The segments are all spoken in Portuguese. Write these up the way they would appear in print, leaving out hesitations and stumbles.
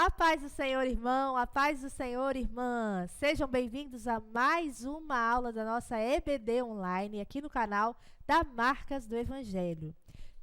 A paz do Senhor, irmão, a paz do Senhor, irmã. Sejam bem-vindos a mais uma aula da nossa EBD Online aqui no canal da Marcas do Evangelho.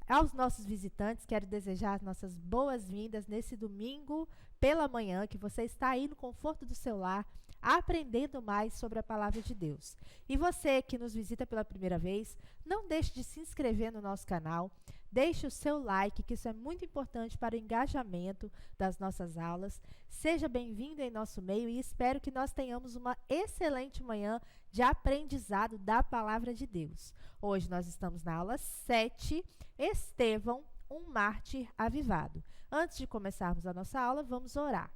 Aos nossos visitantes, quero desejar as nossas boas-vindas nesse domingo pela manhã, que você está aí no conforto do seu lar, aprendendo mais sobre a palavra de Deus. E você que nos visita pela primeira vez, não deixe de se inscrever no nosso canal, deixe o seu like, que isso é muito importante para o engajamento das nossas aulas. Seja bem-vindo em nosso meio e espero que nós tenhamos uma excelente manhã de aprendizado da palavra de Deus. Hoje nós estamos na aula 7, Estevão, um mártir avivado. Antes de começarmos a nossa aula, vamos orar.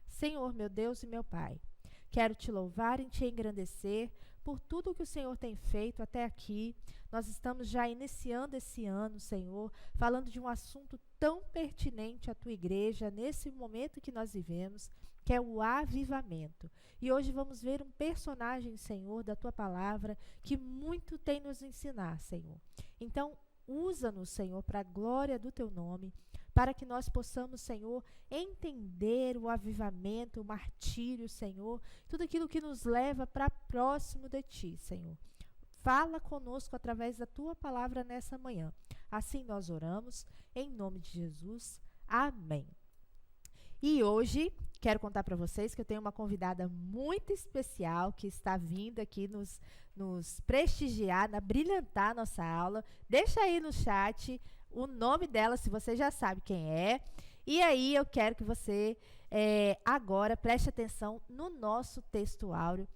Senhor, meu Deus e meu Pai, quero te louvar e te engrandecer por tudo que o Senhor tem feito até aqui. Nós estamos já iniciando esse ano, Senhor, falando de um assunto tão pertinente à tua igreja, nesse momento que nós vivemos, que é o avivamento. E hoje vamos ver um personagem, Senhor, da tua palavra, que muito tem nos ensinar, Senhor. Então, usa-nos, Senhor, para a glória do teu nome, para que nós possamos, Senhor, entender o avivamento, o martírio, Senhor, tudo aquilo que nos leva para próximo de ti, Senhor. Fala conosco através da tua palavra nessa manhã. Assim nós oramos, em nome de Jesus. Amém. E hoje, quero contar para vocês que eu tenho uma convidada muito especial que está vindo aqui nos prestigiar, brilhantar nossa aula. Deixa aí no chat o nome dela, se você já sabe quem é. E aí eu quero que você agora preste atenção no nosso texto áureo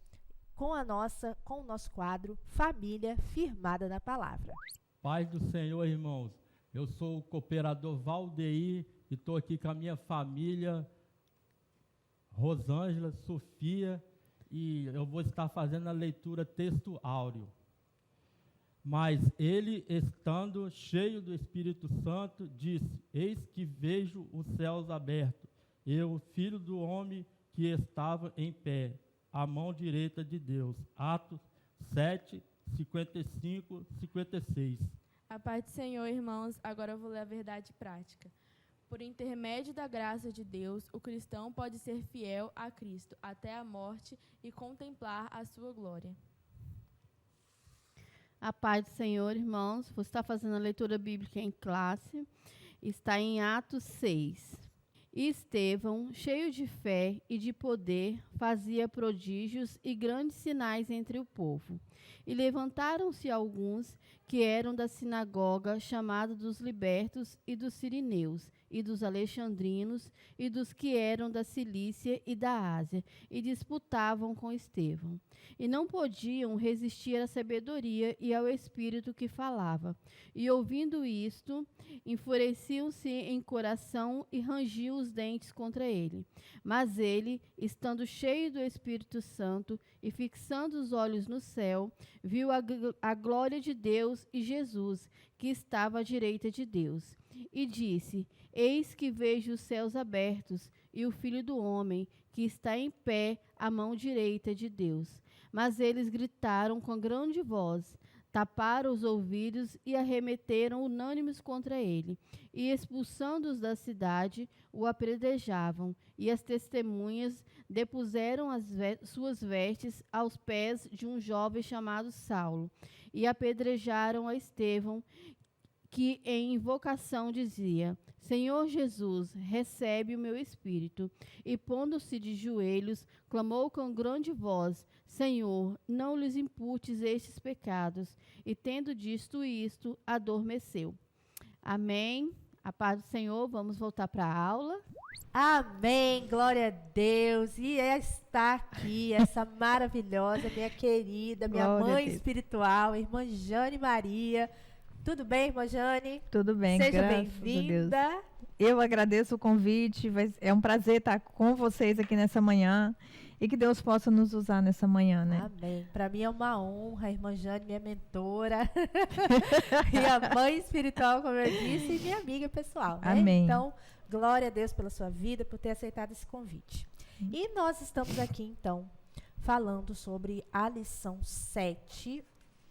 com o nosso quadro Família Firmada na Palavra. Paz do Senhor, irmãos. Eu sou o cooperador Valdeir e estou aqui com a minha família, Rosângela, Sofia, e eu vou estar fazendo a leitura texto áureo. Mas ele, estando cheio do Espírito Santo, disse: Eis que vejo os céus abertos, eu, filho do homem que estava em pé, à mão direita de Deus. Atos 7, 55, 56. A paz do Senhor, irmãos. Agora eu vou ler a verdade prática. Por intermédio da graça de Deus, o cristão pode ser fiel a Cristo até a morte e contemplar a sua glória. A paz do Senhor, irmãos. Você está fazendo a leitura bíblica em classe. Está em Atos 6. E Estevão, cheio de fé e de poder, fazia prodígios e grandes sinais entre o povo. E levantaram-se alguns que eram da sinagoga, chamada dos libertos e dos sirineus, e dos alexandrinos, e dos que eram da Cilícia e da Ásia, e disputavam com Estevão. E não podiam resistir à sabedoria e ao espírito que falava. E ouvindo isto, enfureciam-se em coração e rangiam os dentes contra ele. Mas ele, estando cheio do Espírito Santo e fixando os olhos no céu, viu a glória de Deus e Jesus, que estava à direita de Deus. E disse: Eis que vejo os céus abertos e o Filho do Homem, que está em pé à mão direita de Deus. Mas eles gritaram com grande voz, taparam os ouvidos e arremeteram unânimes contra ele. E expulsando-os da cidade, o apedrejavam. E as testemunhas depuseram suas vestes aos pés de um jovem chamado Saulo. E apedrejaram a Estevão, que em invocação dizia: Senhor Jesus, recebe o meu espírito. E pondo-se de joelhos, clamou com grande voz: Senhor, não lhes imputes estes pecados. E tendo dito isto, adormeceu. Amém. A paz do Senhor. Vamos voltar para a aula. Amém, glória a Deus. E está aqui essa maravilhosa, minha querida, minha mãe espiritual, irmã Jane Maria. Tudo bem, irmã Jane? Tudo bem, seja graças bem-vinda. a Deus. Eu agradeço o convite, é um prazer estar com vocês aqui nessa manhã e que Deus possa nos usar nessa manhã, né? Amém. Para mim é uma honra, a irmã Jane, minha mentora, minha mãe espiritual, como eu disse, e minha amiga pessoal, né? Amém. Então, glória a Deus pela sua vida, por ter aceitado esse convite. E nós estamos aqui, então, falando sobre a lição 7.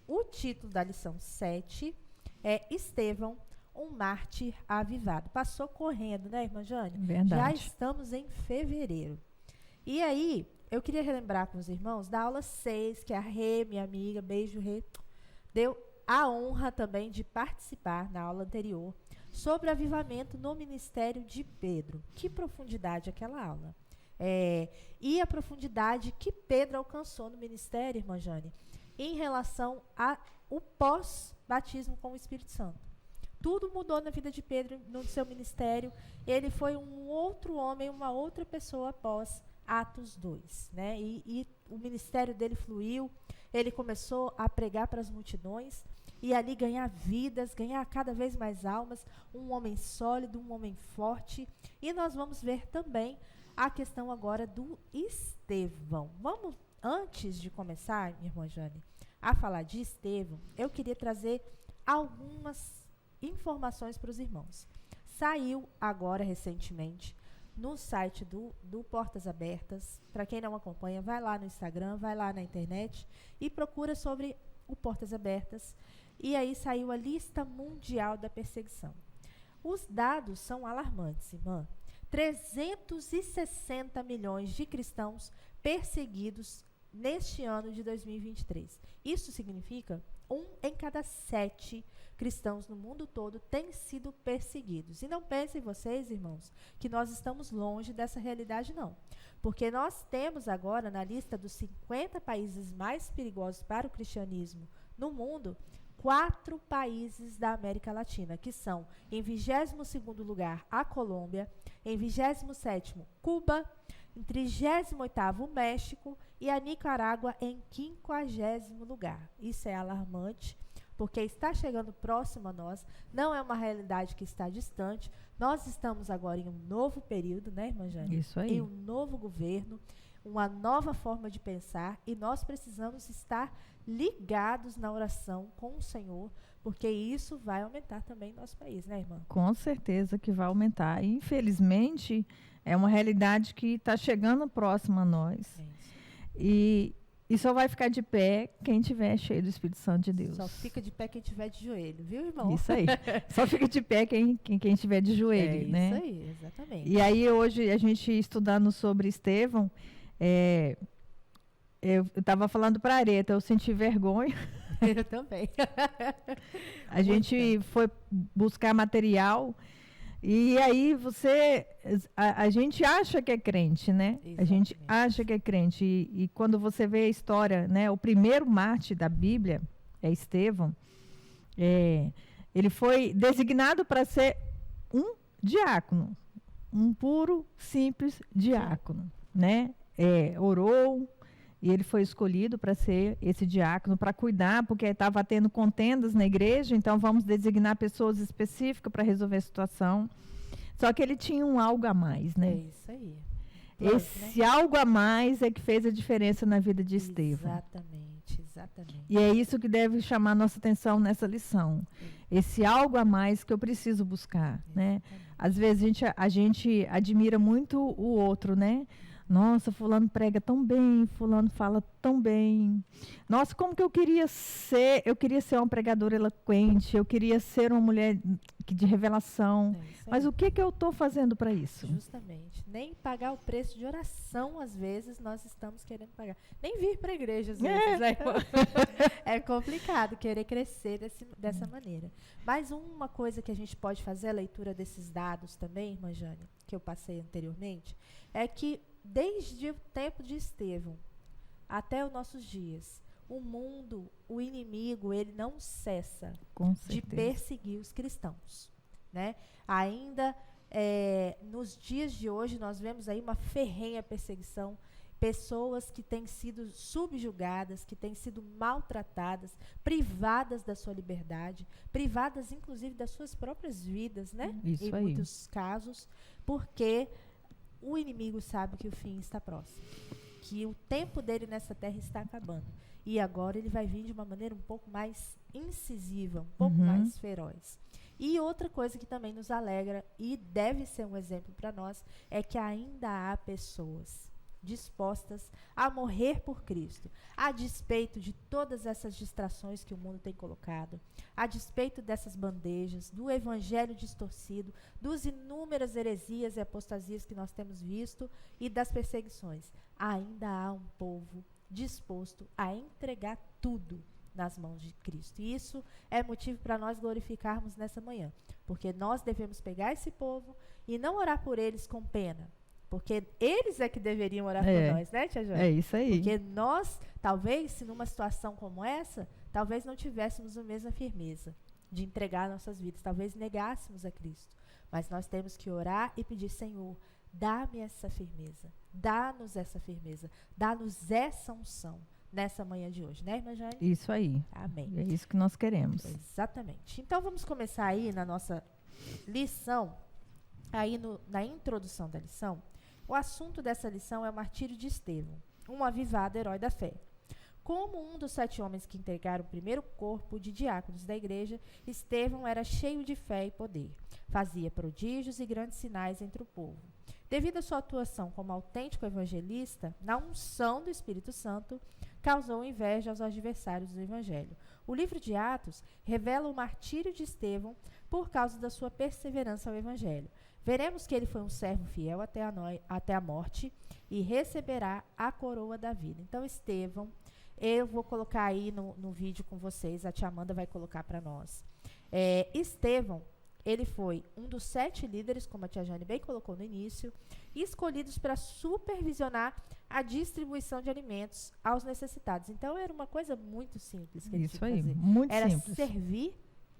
O título da lição 7 é Estevão, um mártir avivado. Passou correndo, né, irmã Jane? Verdade. Já estamos em fevereiro. E aí, eu queria relembrar com os irmãos da aula 6, que a Rê, minha amiga, beijo Rê, deu a honra também de participar na aula anterior sobre avivamento no ministério de Pedro. Que profundidade aquela aula. E a profundidade que Pedro alcançou no ministério, irmã Jane, em relação ao pós-batismo com o Espírito Santo. Tudo mudou na vida de Pedro, no seu ministério. Ele foi um outro homem, uma outra pessoa após Atos 2, né? E o ministério dele fluiu, ele começou a pregar para as multidões e ali ganhar vidas, ganhar cada vez mais almas, um homem sólido, um homem forte. E nós vamos ver também a questão agora do Estevão. Vamos, antes de começar, minha irmã Jane, a falar de Estevão, eu queria trazer algumas informações para os irmãos. Saiu agora, recentemente, no site do Portas Abertas. Para quem não acompanha, vai lá no Instagram, vai lá na internet e procura sobre o Portas Abertas. E aí saiu a lista mundial da perseguição. Os dados são alarmantes, irmã. 360 milhões de cristãos perseguidos neste ano de 2023. Isso significa 1 em cada 7 cristãos no mundo todo têm sido perseguidos. E não pensem vocês, irmãos, que nós estamos longe dessa realidade, não. Porque nós temos agora, na lista dos 50 países mais perigosos para o cristianismo no mundo, 4 países da América Latina, que são, em 22º lugar, a Colômbia, em 27º, Cuba, em 38º, o México e a Nicarágua em 50º lugar. Isso é alarmante, porque está chegando próximo a nós, não é uma realidade que está distante. Nós estamos agora em um novo período, né, irmã Jane? Isso aí. Em um novo governo, uma nova forma de pensar, e nós precisamos estar ligados na oração com o Senhor, porque isso vai aumentar também no nosso país, né, irmã? Com certeza que vai aumentar. E, infelizmente, é uma realidade que está chegando próximo a nós. E só vai ficar de pé quem estiver cheio do Espírito Santo de Deus. Só fica de pé quem estiver de joelho, viu, irmão? Isso aí. Só fica de pé quem estiver de joelho, né? Isso aí, exatamente. E aí, hoje, a gente estudando sobre Estevão, eu estava falando para a Areta, eu senti vergonha. Eu também. A gente foi buscar material e aí a gente acha que é crente, né? Exatamente. A gente acha que é crente e quando você vê a história, né? O primeiro mártir da Bíblia é Estevão. Ele foi designado para ser um diácono, um puro, simples diácono, né? Orou. E ele foi escolhido para ser esse diácono, para cuidar, porque estava tendo contendas na igreja, então vamos designar pessoas específicas para resolver a situação. Só que ele tinha um algo a mais, né? É isso aí. Esse algo a mais é que fez a diferença na vida de Estevão. Exatamente. E é isso que deve chamar nossa atenção nessa lição. Esse algo a mais que eu preciso buscar, né? Às vezes a gente admira muito o outro, né? Nossa, fulano prega tão bem, fulano fala tão bem. Nossa, como que eu queria ser uma pregadora eloquente, eu queria ser uma mulher de revelação. Mas o que eu estou fazendo para isso? Justamente. Nem pagar o preço de oração, às vezes, nós estamos querendo pagar. Nem vir para a igreja, às vezes, né? É complicado querer crescer dessa maneira. Mas uma coisa que a gente pode fazer, a leitura desses dados também, irmã Jane, que eu passei anteriormente, é que desde o tempo de Estevão até os nossos dias, o mundo, o inimigo, ele não cessa de perseguir os cristãos, né? Ainda nos dias de hoje nós vemos aí uma ferrenha perseguição, pessoas que têm sido subjugadas, que têm sido maltratadas, privadas da sua liberdade, privadas inclusive das suas próprias vidas, né? Isso em aí. muitos casos, porque o inimigo sabe que o fim está próximo, que o tempo dele nessa terra está acabando. E agora ele vai vir de uma maneira um pouco mais incisiva, um pouco mais feroz. E outra coisa que também nos alegra e deve ser um exemplo para nós é que ainda há pessoas dispostas a morrer por Cristo, a despeito de todas essas distrações que o mundo tem colocado, a despeito dessas bandejas, do evangelho distorcido, dos inúmeras heresias e apostasias que nós temos visto e das perseguições. Ainda há um povo disposto a entregar tudo nas mãos de Cristo. E isso é motivo para nós glorificarmos nessa manhã, porque nós devemos pegar esse povo e não orar por eles com pena, porque eles é que deveriam orar por nós, né, Tia Joana? É isso aí. Porque nós, talvez, se numa situação como essa, talvez não tivéssemos a mesma firmeza de entregar nossas vidas, talvez negássemos a Cristo. Mas nós temos que orar e pedir, Senhor, dá-me essa firmeza, dá-nos essa firmeza, dá-nos essa unção nessa manhã de hoje, né, irmã Jane? Isso aí. Amém. É isso que nós queremos. Exatamente. Então, vamos começar aí na nossa lição, aí na introdução da lição. O assunto dessa lição é o martírio de Estevão, um avivado herói da fé. Como um dos 7 homens que entregaram o primeiro corpo de diáconos da igreja, Estevão era cheio de fé e poder. Fazia prodígios e grandes sinais entre o povo. Devido à sua atuação como autêntico evangelista, na unção do Espírito Santo, causou inveja aos adversários do evangelho. O livro de Atos revela o martírio de Estevão por causa da sua perseverança ao evangelho. Veremos que ele foi um servo fiel até a morte e receberá a coroa da vida. Então, Estevão, eu vou colocar aí no vídeo com vocês, a tia Amanda vai colocar para nós. Estevão, ele foi um dos 7 líderes, como a tia Jane bem colocou no início, escolhidos para supervisionar a distribuição de alimentos aos necessitados. Então, era uma coisa muito simples que ele Isso tinha que aí, fazer. muito Era simples. servir,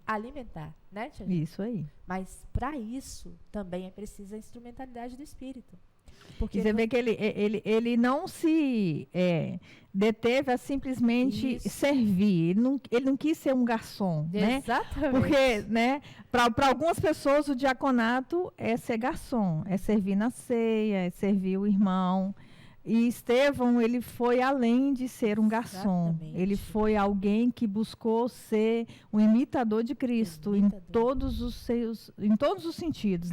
alimentar, né, tia Jane? Isso aí. Mas para isso também é preciso a instrumentalidade do Espírito. Porque E você vê que ele não se deteve a simplesmente Isso. servir. Ele não quis ser um garçom, né? Exatamente. Porque, né, para algumas pessoas o diaconato é ser garçom, é servir na ceia, é servir o irmão. E Estevão, ele foi além de ser um garçom. Exatamente. Ele foi alguém que buscou ser um imitador de Cristo em todos os sentidos, né? Todos os sentidos.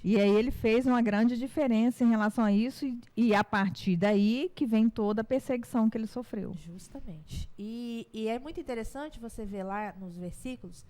E aí ele fez uma grande diferença em relação a isso e a partir daí que vem toda a perseguição que ele sofreu. Justamente. E é muito interessante você ver lá nos versículos,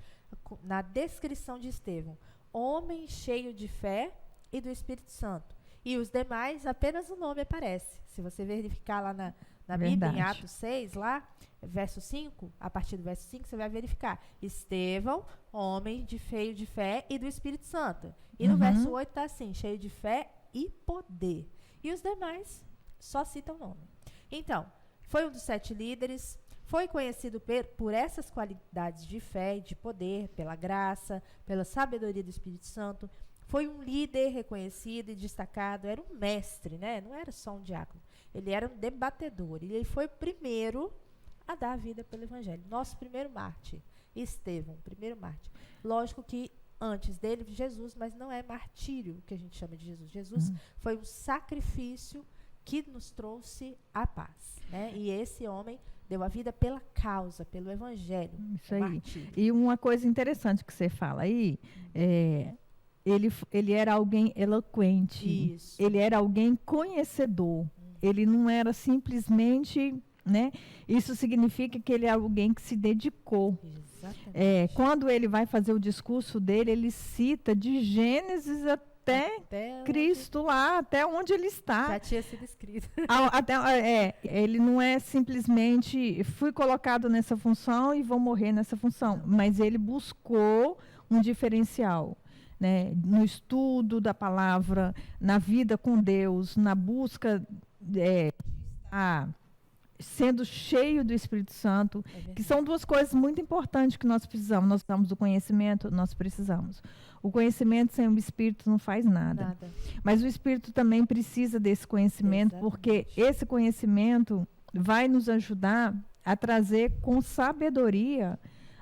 na descrição de Estevão, homem cheio de fé e do Espírito Santo. E os demais, apenas o nome aparece. Se você verificar lá na Bíblia, em Atos 6, lá, verso 5, a partir do verso 5, você vai verificar. Estevão, homem cheio de fé e do Espírito Santo. E no verso 8 está assim, cheio de fé e poder. E os demais só citam o nome. Então, foi um dos 7 líderes, foi conhecido por essas qualidades de fé e de poder, pela graça, pela sabedoria do Espírito Santo. Foi um líder reconhecido e destacado, era um mestre, né? Não era só um diácono. Ele era um debatedor. E ele foi o primeiro a dar a vida pelo evangelho. Nosso primeiro mártir, Estevão, primeiro mártir. Lógico que antes dele, Jesus, mas não é martírio que a gente chama de Jesus. Jesus foi um sacrifício que nos trouxe a paz, né? E esse homem deu a vida pela causa, pelo evangelho. Isso aí. Martírio. E uma coisa interessante que você fala aí, ele era alguém eloquente. Isso. Ele era alguém conhecedor. Ele não era simplesmente, né? Isso significa que ele é alguém que se dedicou. Exatamente. Quando ele vai fazer o discurso dele, ele cita de Gênesis até Cristo lá, até onde ele está. Já tinha sido escrito. Ele não é simplesmente fui colocado nessa função e vou morrer nessa função, mas ele buscou um diferencial, né? No estudo da palavra, na vida com Deus, na busca sendo cheio do Espírito Santo, que são 2 coisas muito importantes que nós precisamos. Nós precisamos do conhecimento, nós precisamos. O conhecimento sem o Espírito não faz nada. Mas o Espírito também precisa desse conhecimento, porque esse conhecimento vai nos ajudar a trazer com sabedoria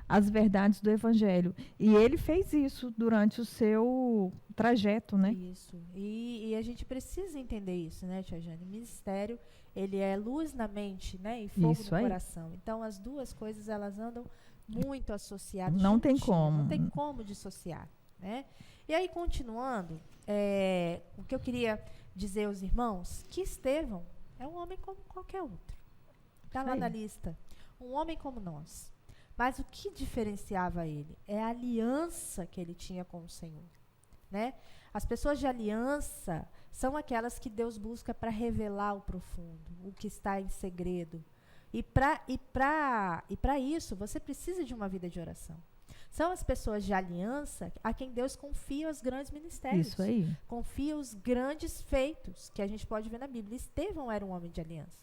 as verdades do Evangelho. E ele fez isso durante o seu trajeto, né? Isso. E a gente precisa entender isso, né, tia Jane? O ministério, ele é luz na mente, né, e fogo Isso no aí. coração. Então, as 2 coisas, elas andam muito associadas. Não tem juntinho, como. Não tem como dissociar, né? E aí, continuando, o que eu queria dizer aos irmãos que Estevão é um homem como qualquer outro. Está lá na lista. Um homem como nós. Mas o que diferenciava ele é a aliança que ele tinha com o Senhor, né? As pessoas de aliança são aquelas que Deus busca para revelar o profundo, o que está em segredo. E para isso, você precisa de uma vida de oração. São as pessoas de aliança a quem Deus confia os grandes ministérios. Isso aí. Confia os grandes feitos que a gente pode ver na Bíblia. Estevão era um homem de aliança.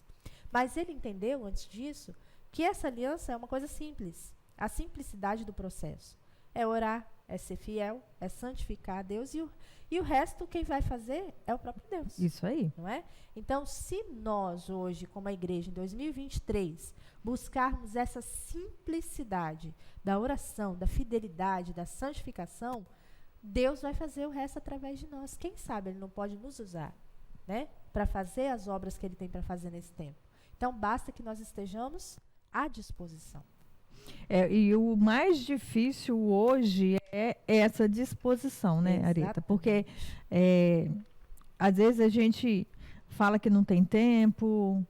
Mas ele entendeu, antes disso, que essa aliança é uma coisa simples. A simplicidade do processo. É orar, é ser fiel, é santificar a Deus. E o resto, quem vai fazer é o próprio Deus. Isso aí. Não é? Então, se nós hoje, como a igreja, em 2023, buscarmos essa simplicidade da oração, da fidelidade, da santificação, Deus vai fazer o resto através de nós. Quem sabe Ele não pode nos usar, né, para fazer as obras que Ele tem para fazer nesse tempo. Então, basta que nós estejamos à disposição. E o mais difícil hoje é essa disposição, né, Areta? Exatamente. Porque às vezes a gente fala que não tem tempo,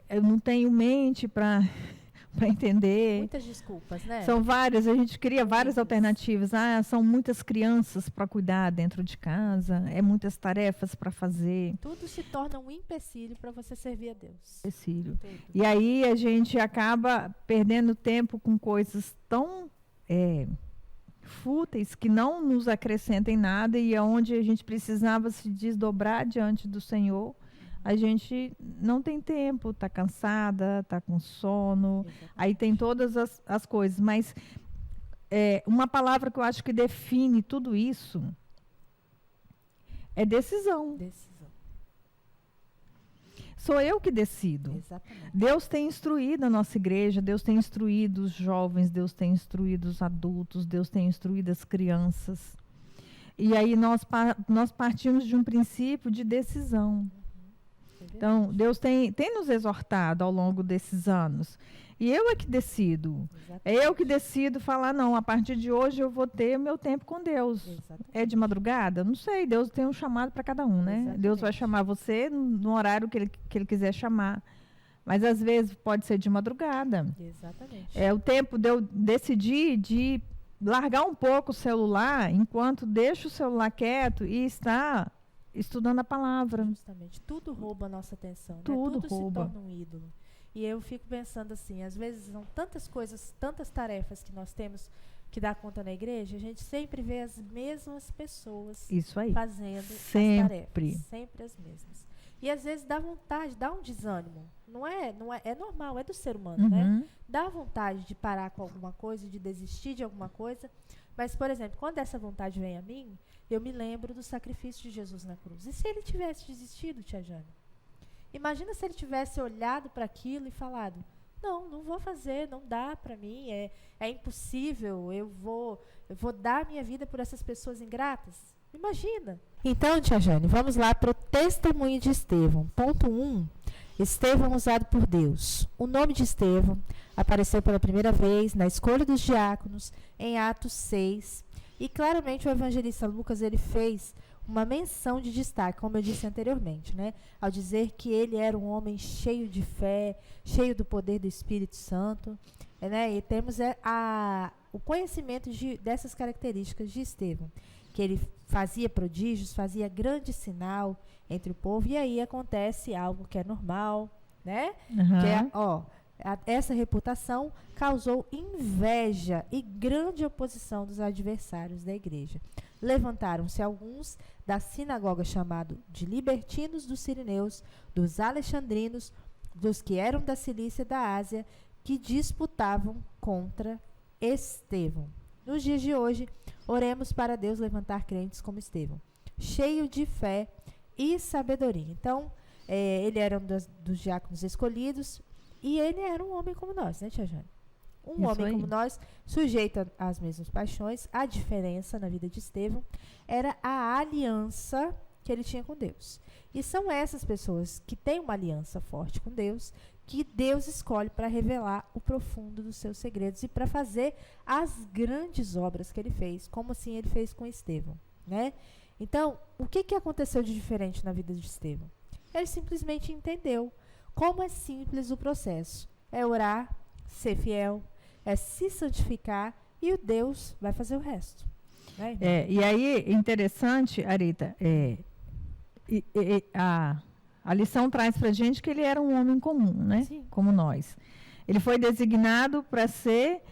eu não tenho mente para entender. Muitas desculpas, né? São várias, a gente cria várias Muitas. alternativas. São muitas crianças para cuidar dentro de casa, muitas tarefas para fazer. Tudo se torna um empecilho para você servir a Deus. Empecilho. Tudo. E aí a gente acaba perdendo tempo com coisas tão fúteis que não nos acrescentem nada, e onde a gente precisava se desdobrar diante do Senhor, a gente não tem tempo, está cansada, está com sono, Exatamente. aí tem todas as coisas. Mas uma palavra que eu acho que define tudo isso é decisão. Decisão. Sou eu que decido. Exatamente. Deus tem instruído a nossa igreja, Deus tem instruído os jovens, Deus tem instruído os adultos, Deus tem instruído as crianças. E aí nós partimos de um princípio de decisão. Então, Deus tem nos exortado ao longo desses anos. E eu é que decido. É eu que decido falar, não, a partir de hoje eu vou ter o meu tempo com Deus. Exatamente. É de madrugada? Não sei, Deus tem um chamado para cada um, né? Exatamente. Deus vai chamar você no horário que ele quiser chamar. Mas às vezes pode ser de madrugada. Exatamente. É o tempo de eu decidir de largar um pouco o celular, enquanto deixo o celular quieto e estar estudando a palavra. Justamente. Tudo rouba a nossa atenção. Né? Tudo Tudo rouba. se torna um ídolo. E eu fico pensando assim, às vezes são tantas coisas, tantas tarefas que nós temos que dar conta na igreja, a gente sempre vê as mesmas pessoas Isso aí. fazendo Sempre. as tarefas. Sempre as mesmas. E às vezes dá vontade, dá um desânimo. Não é normal, é do ser humano, né? Uhum. Dá vontade de parar com alguma coisa, de desistir de alguma coisa. Mas, por exemplo, quando essa vontade vem a mim, eu me lembro do sacrifício de Jesus na cruz. E se ele tivesse desistido, Tia Jane? Imagina se ele tivesse olhado para aquilo e falado, não vou fazer, não dá para mim, é impossível, eu vou dar minha vida por essas pessoas ingratas. Imagina. Então, Tia Jane, vamos lá para o testemunho de Estevão. Ponto 1. Estevão usado por Deus. O nome de Estevão apareceu pela primeira vez na escolha dos diáconos em Atos 6. E claramente o evangelista Lucas ele fez uma menção de destaque, como eu disse anteriormente, né? Ao dizer que ele era um homem cheio de fé, cheio do poder do Espírito Santo. Né? E temos o conhecimento dessas características de Estevão, que ele fazia prodígios, fazia grande sinal entre o povo, e aí acontece algo que é normal, né? Uhum. Que essa reputação causou inveja e grande oposição dos adversários da igreja. Levantaram-se alguns da sinagoga chamado de libertinos dos sirineus, dos alexandrinos, dos que eram da Cilícia e da Ásia, que disputavam contra Estevão. Nos dias de hoje, oremos para Deus levantar crentes como Estevão, cheio de fé e sabedoria. Então, ele era um dos diáconos escolhidos e ele era um homem como nós, né, Tia Jane? Um Isso homem aí. como nós, sujeito às mesmas paixões. A diferença na vida de Estevão era a aliança que ele tinha com Deus. E são essas pessoas que têm uma aliança forte com Deus que Deus escolhe para revelar o profundo dos seus segredos e para fazer as grandes obras que ele fez, como assim ele fez com Estevão, né? Então, o que aconteceu de diferente na vida de Estevão? Ele simplesmente entendeu como é simples o processo. É orar, ser fiel, é se santificar e o Deus vai fazer o resto. Né, E aí, interessante, Arita, a lição traz para a gente que ele era um homem comum, né? Sim. Como nós. Ele foi designado para ser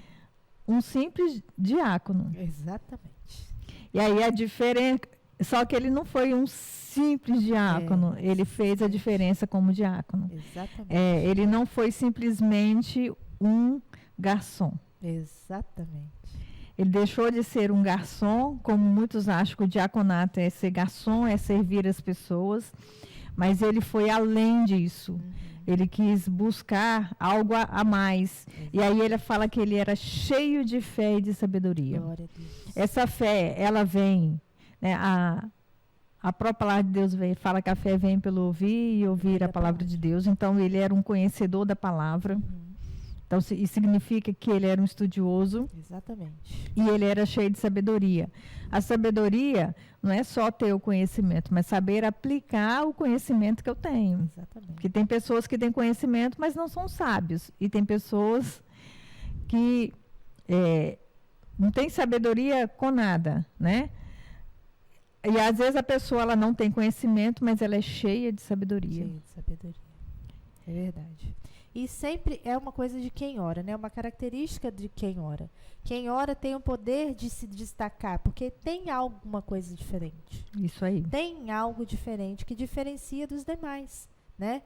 um simples diácono. Exatamente. E aí a diferença... Só que ele não foi um simples diácono, ele fez a diferença como diácono. Exatamente. Ele não foi simplesmente um garçom. Exatamente. Ele deixou de ser um garçom, como muitos acham que o diaconato é ser garçom, é servir as pessoas, mas ele foi além disso. Ele quis buscar algo a mais. E aí ele fala que ele era cheio de fé e de sabedoria. Glória a Deus. Essa fé, ela vem... Né, a própria palavra de Deus fala que a fé vem pelo ouvir e ouvir a palavra de Deus. Então, ele era um conhecedor da palavra. Então, isso significa que ele era um estudioso. Exatamente. E ele era cheio de sabedoria. A sabedoria não é só ter o conhecimento, mas saber aplicar o conhecimento que eu tenho. Exatamente. Porque tem pessoas que têm conhecimento, mas não são sábios. E tem pessoas que não têm sabedoria com nada, né? E às vezes a pessoa ela não tem conhecimento, mas ela é cheia de sabedoria. Cheia de sabedoria. É verdade. E sempre é uma coisa de quem ora, né? Uma característica de quem ora. Quem ora tem o poder de se destacar, porque tem alguma coisa diferente. Isso aí. Tem algo diferente que diferencia dos demais, né?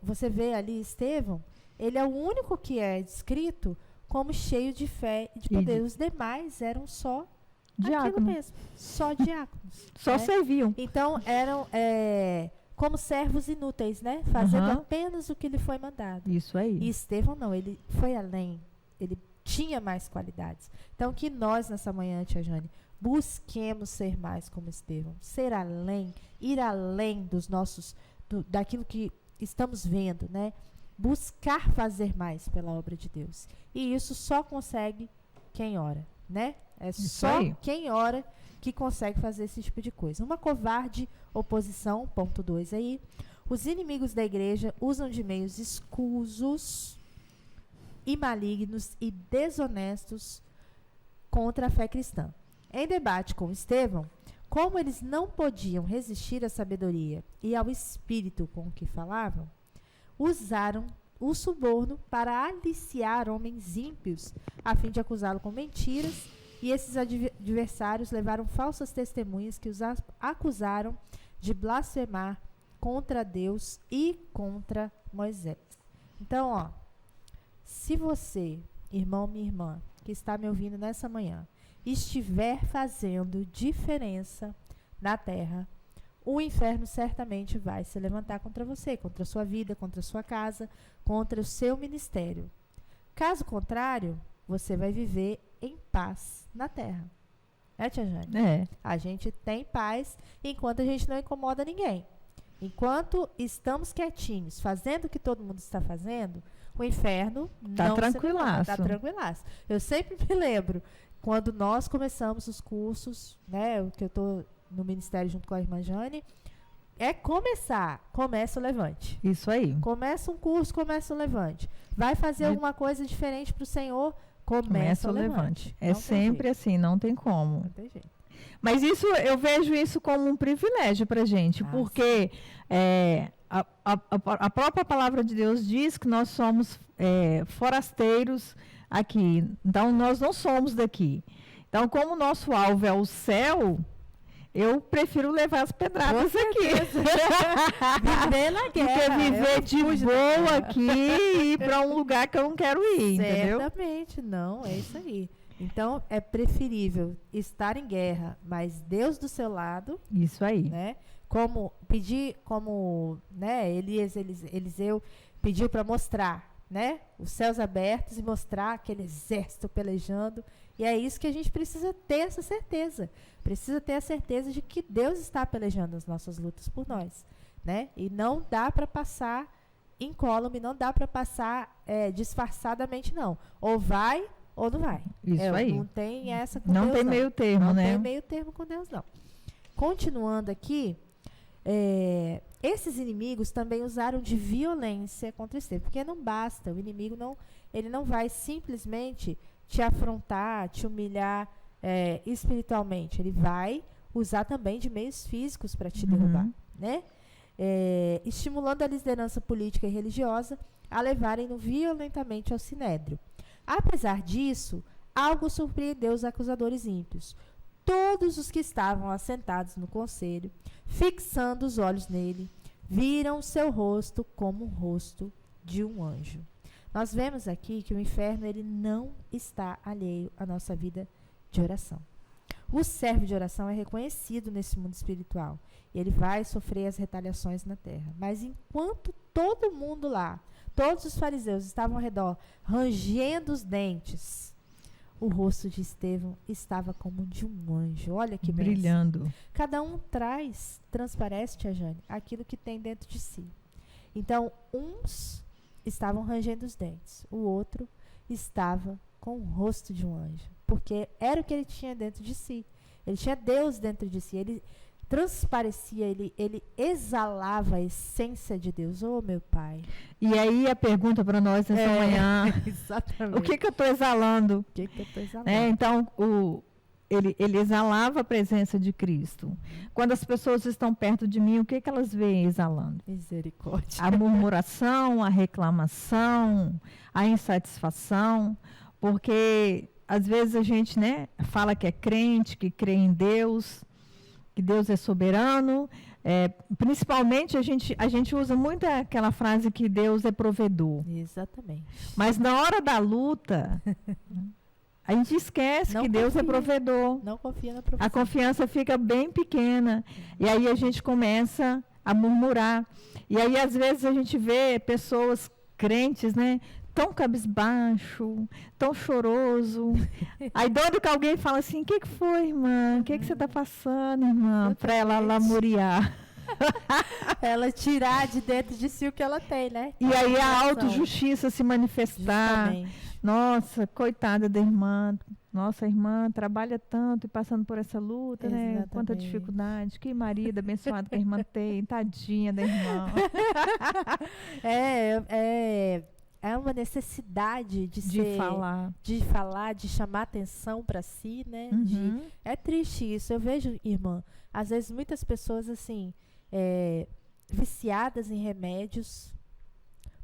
Você vê ali Estevão, ele é o único que é descrito como cheio de fé e de poder. Os demais eram só aquilo mesmo, só diáconos. Só né? serviam. Então, eram como servos inúteis, né? Fazendo apenas o que lhe foi mandado. Isso aí. E Estevão não, ele foi além. Ele tinha mais qualidades. Então, que nós, nessa manhã, Tia Jane, busquemos ser mais como Estevão. Ser além, ir além dos nossos, daquilo que estamos vendo, né? Buscar fazer mais pela obra de Deus. E isso só consegue quem ora, né? É isso só aí. quem ora que consegue fazer esse tipo de coisa. Uma covarde oposição, ponto 2 aí. Os inimigos da igreja usam de meios escusos e malignos e desonestos contra a fé cristã. Em debate com Estevão, como eles não podiam resistir à sabedoria e ao espírito com que falavam, usaram o suborno para aliciar homens ímpios, a fim de acusá-lo com mentiras, e esses adversários levaram falsas testemunhas que os acusaram de blasfemar contra Deus e contra Moisés. Então, se você, irmão, minha irmã, que está me ouvindo nessa manhã, estiver fazendo diferença na terra, o inferno certamente vai se levantar contra você, contra a sua vida, contra a sua casa, contra o seu ministério. Caso contrário, você vai viver em paz na terra. Tia Jane? A gente tem paz enquanto a gente não incomoda ninguém. Enquanto estamos quietinhos, fazendo o que todo mundo está fazendo, o inferno está tranquilaço. Está tranquilaço. Eu sempre me lembro, quando nós começamos os cursos, né, o que eu estou no ministério junto com a irmã Jane, começa o levante. Isso aí. Começa um curso, começa o levante. Vai fazer alguma coisa diferente para o Senhor, começa o levante. É sempre assim, não tem como. Não tem jeito. Mas eu vejo isso como um privilégio para a gente, porque a própria palavra de Deus diz que nós somos forasteiros aqui. Então, nós não somos daqui. Então, como o nosso alvo é o céu, eu prefiro levar as pedradas aqui. Viver na guerra. Do que viver de boa aqui e ir para um lugar que eu não quero ir, entendeu? Certamente, não, é isso aí. Então, é preferível estar em guerra, mas Deus do seu lado. Isso aí. Né? Como Eliseu pediu para mostrar, né? Os céus abertos e mostrar aquele exército pelejando. E é isso que a gente precisa ter essa certeza. Precisa ter a certeza de que Deus está pelejando as nossas lutas por nós, né? E não dá para passar incólume, não dá para passar disfarçadamente, não. Ou vai ou não vai. Isso aí. Não tem essa com não Deus, tem não. meio termo, não né? Não tem meio termo com Deus, não. continuando aqui, esses inimigos também usaram de violência contra Estevão, porque não basta, o inimigo ele não vai simplesmente te afrontar, te humilhar espiritualmente, ele vai usar também de meios físicos para te derrubar, né? Estimulando a liderança política e religiosa a levarem-no violentamente ao sinédrio. Apesar disso, algo surpreendeu os acusadores ímpios. Todos os que estavam assentados no conselho, fixando os olhos nele, viram seu rosto como o rosto de um anjo. Nós vemos aqui que o inferno ele não está alheio à nossa vida de oração. O servo de oração é reconhecido nesse mundo espiritual. E ele vai sofrer as retaliações na terra. Mas enquanto todo mundo lá, todos os fariseus estavam ao redor, rangendo os dentes, o rosto de Estevão estava como de um anjo. Olha que bênção. Brilhando. Cada um transparece, tia Jane, aquilo que tem dentro de si. Então, uns estavam rangendo os dentes, o outro estava com o rosto de um anjo, porque era o que ele tinha dentro de si. Ele tinha Deus dentro de si, ele transparecia, ele exalava a essência de Deus. Oh, meu Pai. E aí a pergunta para nós nessa manhã, Exatamente. o que eu estou exalando? O que eu estou exalando? Então, ele exalava a presença de Cristo. Quando as pessoas estão perto de mim, o que elas veem exalando? Misericórdia. A murmuração, a reclamação, a insatisfação, porque às vezes a gente, né, fala que é crente, que crê em Deus, que Deus é soberano. Principalmente a gente usa muito aquela frase que Deus é provedor. Exatamente. Mas na hora da luta, a gente esquece Não que Deus é confia. provedor. Não confia na profecia. A confiança fica bem pequena. E aí a gente começa a murmurar. E aí, às vezes, a gente vê pessoas crentes, né? Tão cabisbaixo, tão choroso. Aí, doido que alguém fala assim, o que foi, irmã? O que você está passando, irmã? Para ela lamuriar. Ela tirar de dentro de si o que ela tem, né? E aí a Coração. autojustiça se manifestar. Justamente. Nossa, coitada da irmã. Nossa, a irmã trabalha tanto e passando por essa luta, né? Quanta Exatamente. dificuldade. Que marido abençoado que a irmã tem. Tadinha da irmã. É uma necessidade de falar. de chamar atenção para si, né? Uhum. É triste isso. Eu vejo, irmã, às vezes muitas pessoas assim, viciadas em remédios,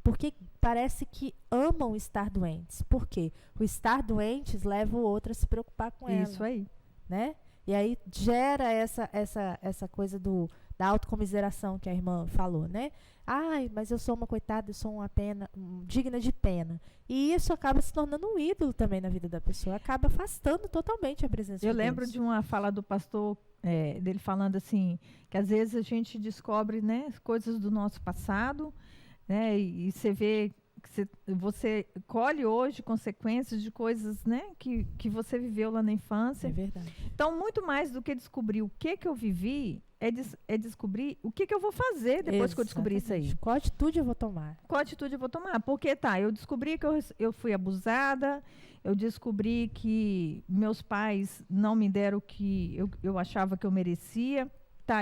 porque parece que amam estar doentes. Por quê? O estar doentes leva o outro a se preocupar com ela. Isso aí. Né? E aí gera essa coisa da autocomiseração que a irmã falou, né? Ai, mas eu sou uma coitada, eu sou uma pena, digna de pena. E isso acaba se tornando um ídolo também na vida da pessoa, acaba afastando totalmente a presença de Eu Deus. lembro de uma fala do pastor, dele falando assim, que às vezes a gente descobre, né, coisas do nosso passado, né, e você vê que você colhe hoje consequências de coisas, né, que você viveu lá na infância. É verdade. Então, muito mais do que descobrir o que eu vivi, é descobrir o que eu vou fazer depois que eu descobrir isso aí. Exatamente. Qual atitude eu vou tomar? Qual atitude eu vou tomar? Porque, eu descobri que eu fui abusada, eu descobri que meus pais não me deram o que eu achava que eu merecia.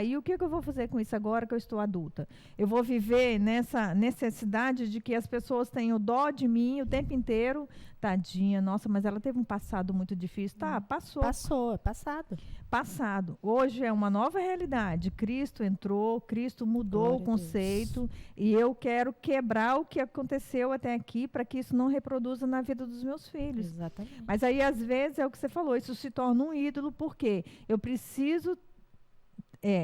E o que eu vou fazer com isso agora que eu estou adulta? Eu vou viver nessa necessidade de que as pessoas tenham dó de mim o tempo inteiro. Tadinha, nossa, mas ela teve um passado muito difícil. Passou. Passou, é passado. Passado. Hoje é uma nova realidade. Cristo entrou, Cristo mudou Glória o conceito. E eu quero quebrar o que aconteceu até aqui para que isso não reproduza na vida dos meus filhos. Exatamente. Mas aí, às vezes, é o que você falou, isso se torna um ídolo, porque eu preciso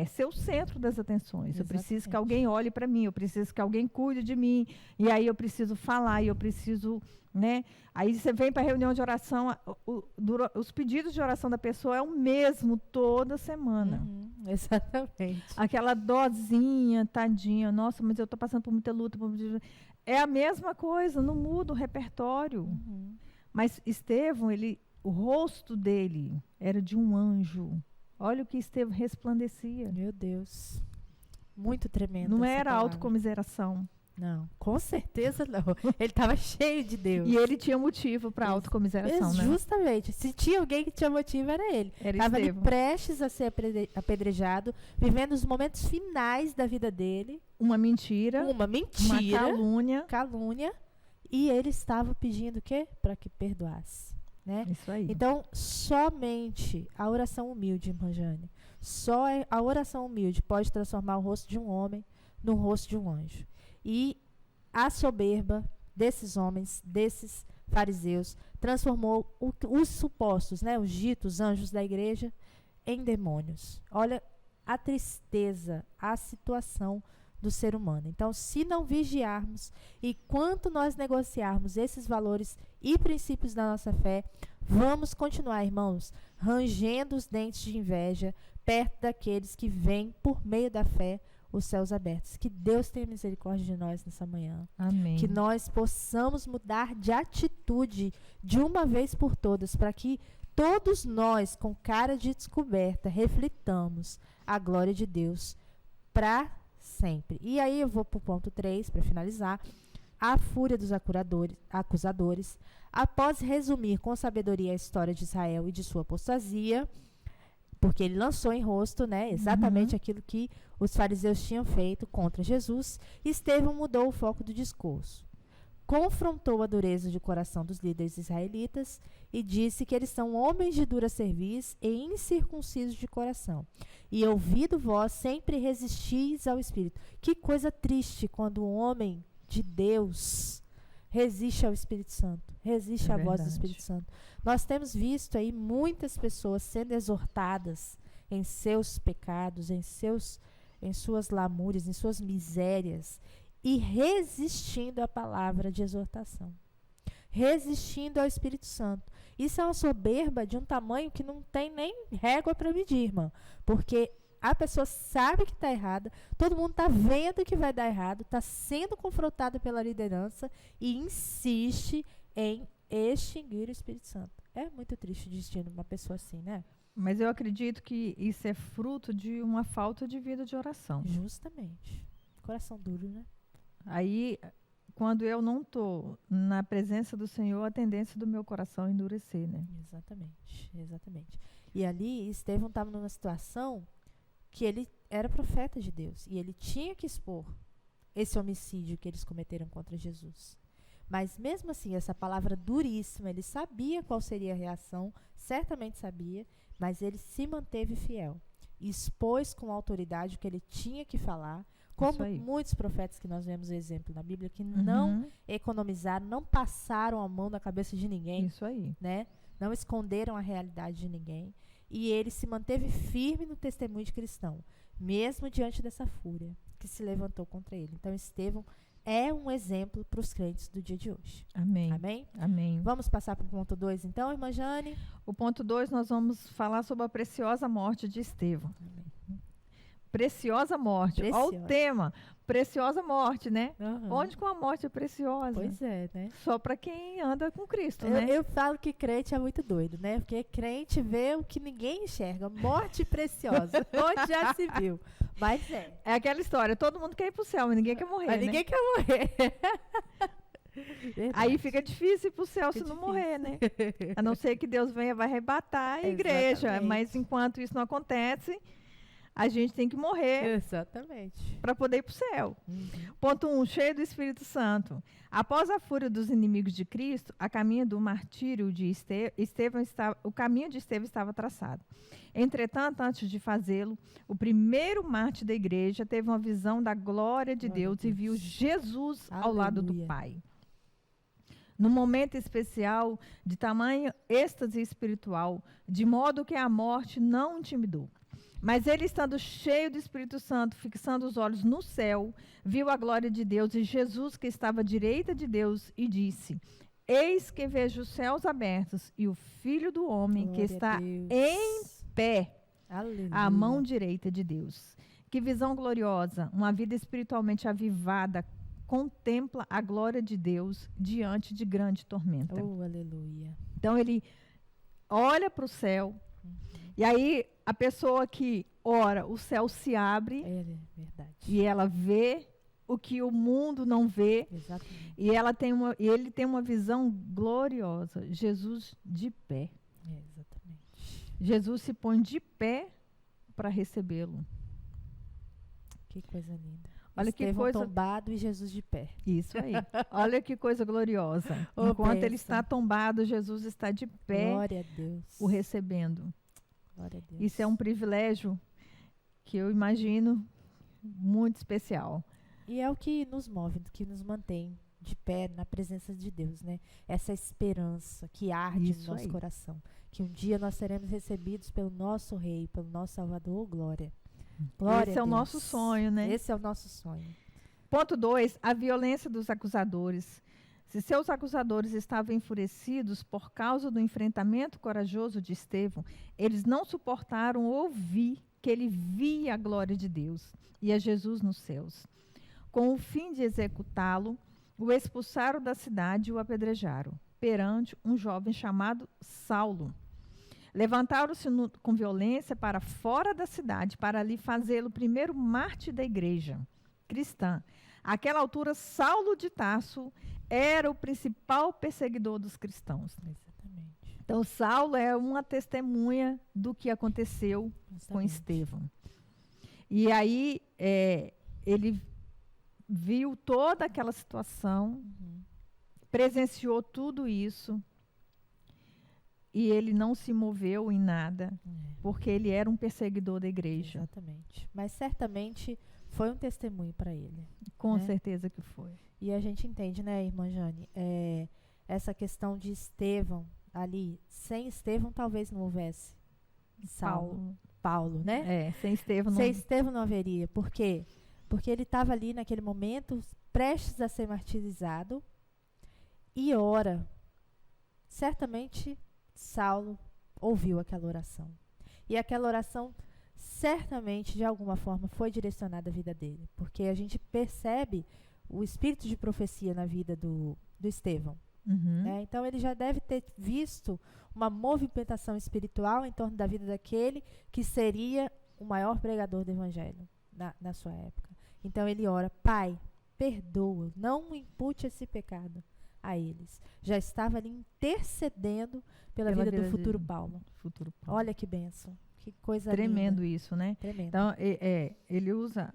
ser o centro das atenções. Exatamente. Eu preciso que alguém olhe para mim, eu preciso que alguém cuide de mim, e aí eu preciso falar, e eu preciso, né? Aí você vem para a reunião de oração, os pedidos de oração da pessoa é o mesmo toda semana. Exatamente. Aquela dozinha, tadinha, nossa, mas eu estou passando por muita luta. É a mesma coisa, não muda o repertório. Mas Estevão, o rosto dele era de um anjo. Olha o que Estevão resplandecia. Meu Deus. Muito tremendo. Não essa era palavra. autocomiseração. Não, com certeza não. Ele estava cheio de Deus. E ele tinha motivo para autocomiseração, né? Justamente. Se tinha alguém que tinha motivo, era ele. Estava ali Estevão. prestes a ser apedrejado, vivendo os momentos finais da vida dele. Uma mentira, Uma mentira, uma calúnia. E ele estava pedindo o quê? Para que perdoasse. Né? Isso aí. Então, somente a oração humilde, irmã Jane, só a oração humilde pode transformar o rosto de um homem no rosto de um anjo. E a soberba desses homens, desses fariseus, transformou os supostos, né, os ditos anjos da igreja, em demônios. Olha a tristeza, a situação do ser humano. Então, se não vigiarmos e quanto nós negociarmos esses valores e princípios da nossa fé, vamos continuar, irmãos, rangendo os dentes de inveja perto daqueles que vêm por meio da fé os céus abertos. Que Deus tenha misericórdia de nós nessa manhã. Amém. Que nós possamos mudar de atitude de uma vez por todas, para que todos nós, com cara de descoberta, reflitamos a glória de Deus para sempre. E aí eu vou para o ponto 3, para finalizar. A fúria dos acusadores, após resumir com sabedoria a história de Israel e de sua apostasia, porque ele lançou em rosto, né, exatamente aquilo que os fariseus tinham feito contra Jesus, Estevão mudou o foco do discurso. Confrontou a dureza de coração dos líderes israelitas e disse que eles são homens de dura cerviz e incircuncisos de coração. E ouvido vós, sempre resistis ao Espírito. Que coisa triste quando um homem de Deus resiste ao Espírito Santo, resiste à voz do Espírito Santo. Nós temos visto aí muitas pessoas sendo exortadas em seus pecados, em suas lamúrias, em suas misérias, e resistindo à palavra de exortação, resistindo ao Espírito Santo. Isso é uma soberba de um tamanho que não tem nem régua para medir, irmã, porque a pessoa sabe que está errada, todo mundo está vendo que vai dar errado, está sendo confrontada pela liderança e insiste em extinguir o Espírito Santo. É muito triste o destino de uma pessoa assim, né? Mas eu acredito que isso é fruto de uma falta de vida de oração. Justamente. Coração duro, né? Aí, quando eu não estou na presença do Senhor, a tendência do meu coração é endurecer, né? Exatamente, exatamente. E ali, Estevão estava numa situação que ele era profeta de Deus e ele tinha que expor esse homicídio que eles cometeram contra Jesus. Mas mesmo assim, essa palavra duríssima, ele sabia qual seria a reação, certamente sabia, mas ele se manteve fiel. Expôs com autoridade o que ele tinha que falar, como muitos profetas que nós vemos exemplo na Bíblia, que não economizaram, não passaram a mão na cabeça de ninguém. Isso aí. Né? Não esconderam a realidade de ninguém. E ele se manteve firme no testemunho de cristão, mesmo diante dessa fúria que se levantou contra ele. Então, Estevão é um exemplo para os crentes do dia de hoje. Amém. Amém? Amém. Vamos passar para o ponto 2, então, irmã Jane? O ponto 2, nós vamos falar sobre a preciosa morte de Estevão. Amém. Preciosa morte. Olha o tema. Preciosa morte, né? Onde com a morte é preciosa? Pois é, né? Só para quem anda com Cristo, né? Eu falo que crente é muito doido, né? Porque crente vê o que ninguém enxerga. Morte preciosa. Onde já se viu. Mas é. É aquela história. Todo mundo quer ir pro céu, mas ninguém quer morrer, Mas né? ninguém quer morrer. Aí fica difícil ir pro céu se não morrer, né? A não ser que Deus venha, vai arrebatar a igreja. Exatamente. Mas enquanto isso não acontece, a gente tem que morrer. Exatamente. Para poder ir para o céu. Ponto 1, cheio do Espírito Santo. Após a fúria dos inimigos de Cristo, a caminho do martírio de Estevão o caminho de Estevão estava traçado. Entretanto, antes de fazê-lo, o primeiro mártir da igreja teve uma visão da glória de Deus e viu Jesus ao lado do Pai. Num momento especial, de tamanho êxtase espiritual, de modo que a morte não o intimidou. Mas ele, estando cheio do Espírito Santo, fixando os olhos no céu, viu a glória de Deus e Jesus que estava à direita de Deus e disse: Eis que vejo os céus abertos e o Filho do Homem Glória que está a Deus. em pé Aleluia. à mão direita de Deus. Que visão gloriosa! Uma vida espiritualmente avivada contempla a glória de Deus diante de grande tormenta. Oh, aleluia. Então ele olha para o céu. E aí, a pessoa que ora, o céu se abre É verdade. e ela vê o que o mundo não vê. Exatamente. E ele tem uma visão gloriosa. Jesus de pé. Exatamente. Jesus se põe de pé para recebê-lo. Que coisa linda. Olha que Estevão coisa. tombado e Jesus de pé. Isso aí. Olha que coisa gloriosa. Ô, Enquanto ele bênção. está tombado, Jesus está de pé Glória a Deus. o recebendo. Glória a Deus. Isso é um privilégio que eu imagino muito especial. E é o que nos move, que nos mantém de pé na presença de Deus, né? Essa esperança que arde Isso no nosso aí. coração. Que um dia nós seremos recebidos pelo nosso Rei, pelo nosso Salvador. Glória. Glória Esse é a o Deus. nosso sonho, né? Esse é o nosso sonho. Ponto 2, a violência dos acusadores. Se seus acusadores estavam enfurecidos por causa do enfrentamento corajoso de Estevão, eles não suportaram ouvir que ele via a glória de Deus e a Jesus nos céus. Com o fim de executá-lo, o expulsaram da cidade e o apedrejaram, perante um jovem chamado Saulo. Levantaram-se com violência para fora da cidade, para ali fazê-lo primeiro mártir da igreja cristã. Àquela altura, Saulo de Tarso era o principal perseguidor dos cristãos. Exatamente. Então, Saulo é uma testemunha do que aconteceu com Exatamente. Estevão. E aí, ele viu toda aquela situação, Uhum. presenciou tudo isso, e ele não se moveu em nada, porque ele era um perseguidor da igreja. Exatamente. Mas certamente foi um testemunho para ele. Com né? certeza que foi. E a gente entende, né, irmã Jane? Essa questão de Estevão ali. Sem Estevão, talvez não houvesse Paulo, né? Sem Estevão não. Sem Estevão não haveria. Por quê? Porque ele estava ali naquele momento, prestes a ser martirizado, e ora. Certamente, Saulo ouviu aquela oração. E aquela oração, certamente, de alguma forma, foi direcionada à vida dele. Porque a gente percebe o espírito de profecia na vida do Estevão. Uhum. Né? Então, ele já deve ter visto uma movimentação espiritual em torno da vida daquele que seria o maior pregador do evangelho na sua época. Então, ele ora: Pai, perdoa, não impute esse pecado a eles. Já estava ali intercedendo pela vida do futuro Paulo. Olha que bênção, que coisa Tremendo linda. isso, né? Tremendo. Então, ele usa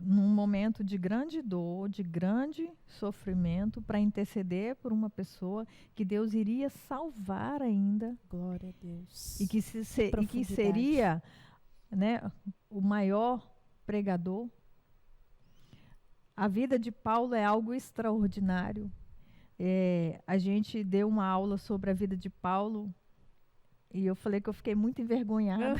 num momento de grande dor, de grande sofrimento, para interceder por uma pessoa que Deus iria salvar ainda, Glória a Deus. e que seria, né, o maior pregador. A vida de Paulo é algo extraordinário. A gente deu uma aula sobre a vida de Paulo e eu falei que eu fiquei muito envergonhada.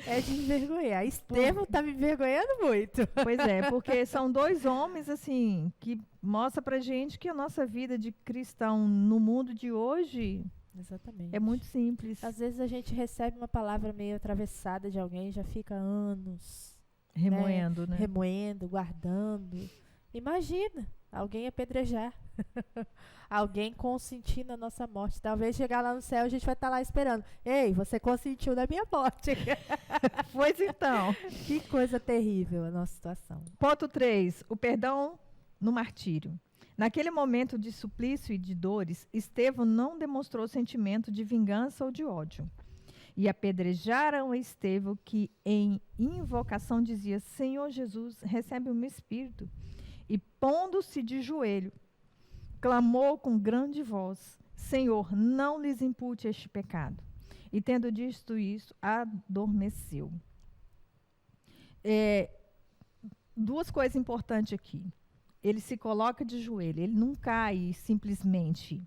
É de envergonhar. Estevão está me envergonhando muito. Pois é, porque são dois homens assim que mostram pra gente que a nossa vida de cristão no mundo de hoje Exatamente. é muito simples. Às vezes a gente recebe uma palavra meio atravessada de alguém e já fica anos Remoendo, né? remoendo, guardando. Imagina alguém apedrejar. Alguém consentir na nossa morte. Talvez chegar lá no céu a gente vai estar lá esperando. Ei, você consentiu na minha morte. Pois então. Que coisa terrível a nossa situação. Ponto 3. O perdão no martírio. Naquele momento de suplício e de dores, Estevão não demonstrou sentimento de vingança ou de ódio. E apedrejaram Estevão, que em invocação dizia: Senhor Jesus, recebe o meu espírito. E pondo-se de joelho, clamou com grande voz: Senhor, não lhes impute este pecado. E tendo dito isso, adormeceu. Duas coisas importantes aqui. Ele se coloca de joelho, ele não cai simplesmente.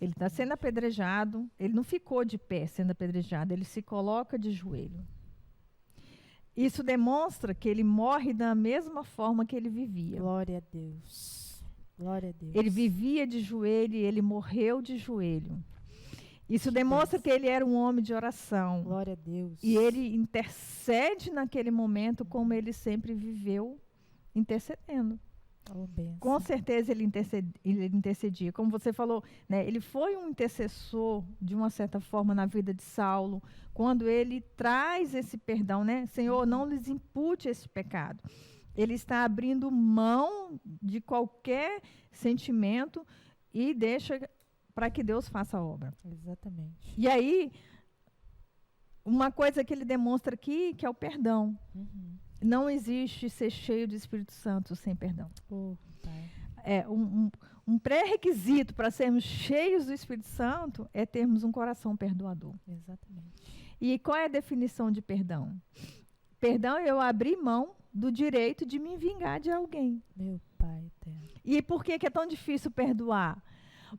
Ele está sendo apedrejado, ele não ficou de pé sendo apedrejado, ele se coloca de joelho. Isso demonstra que ele morre da mesma forma que ele vivia. Glória a Deus. Glória a Deus. Ele vivia de joelho e ele morreu de joelho. Isso demonstra que ele era um homem de oração. Glória a Deus. E ele intercede naquele momento como ele sempre viveu intercedendo. Oh, benção. Com certeza ele intercedia. Como você falou, né, ele foi um intercessor, de uma certa forma, na vida de Saulo, quando ele traz esse perdão, né? Senhor, não lhes impute esse pecado. ele está abrindo mão de qualquer sentimento e deixa para que Deus faça a obra. Exatamente. E aí, uma coisa que ele demonstra aqui, que é o perdão. Uhum. Não existe ser cheio do Espírito Santo sem perdão. Pai. Um pré-requisito para sermos cheios do Espírito Santo é termos um coração perdoador. Exatamente. E qual é a definição de perdão? Perdão é eu abrir mão do direito de me vingar de alguém. Meu Pai eterno. E por que é tão difícil perdoar?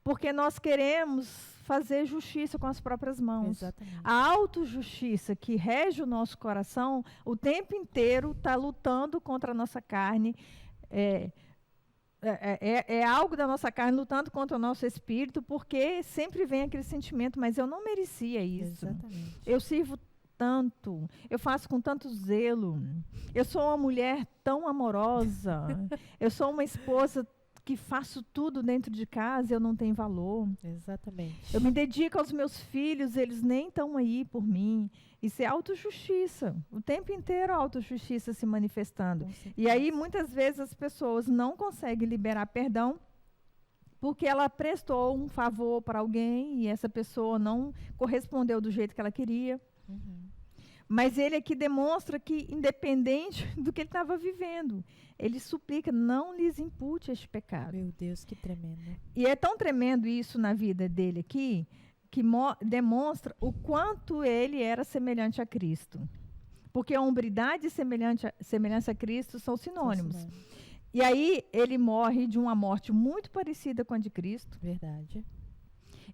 Porque nós queremos fazer justiça com as próprias mãos. Exatamente. A autojustiça que rege o nosso coração, o tempo inteiro está lutando contra a nossa carne. É algo da nossa carne lutando contra o nosso espírito, porque sempre vem aquele sentimento, mas eu não merecia isso. Exatamente. Eu sirvo tanto, eu faço com tanto zelo, eu sou uma mulher tão amorosa, eu sou uma esposa que faço tudo dentro de casa, eu não tenho valor. Exatamente. Eu me dedico aos meus filhos, eles nem estão aí por mim. Isso é autojustiça. O tempo inteiro a autojustiça se manifestando. E aí, muitas vezes, as pessoas não conseguem liberar perdão porque ela prestou um favor para alguém e essa pessoa não correspondeu do jeito que ela queria. Uhum. Mas ele aqui demonstra que, independente do que ele estava vivendo, ele suplica, não lhes impute este pecado. Meu Deus, que tremendo. E é tão tremendo isso na vida dele aqui, que demonstra o quanto ele era semelhante a Cristo. Porque a hombridade e semelhança a Cristo são sinônimos. E aí ele morre de uma morte muito parecida com a de Cristo. Verdade.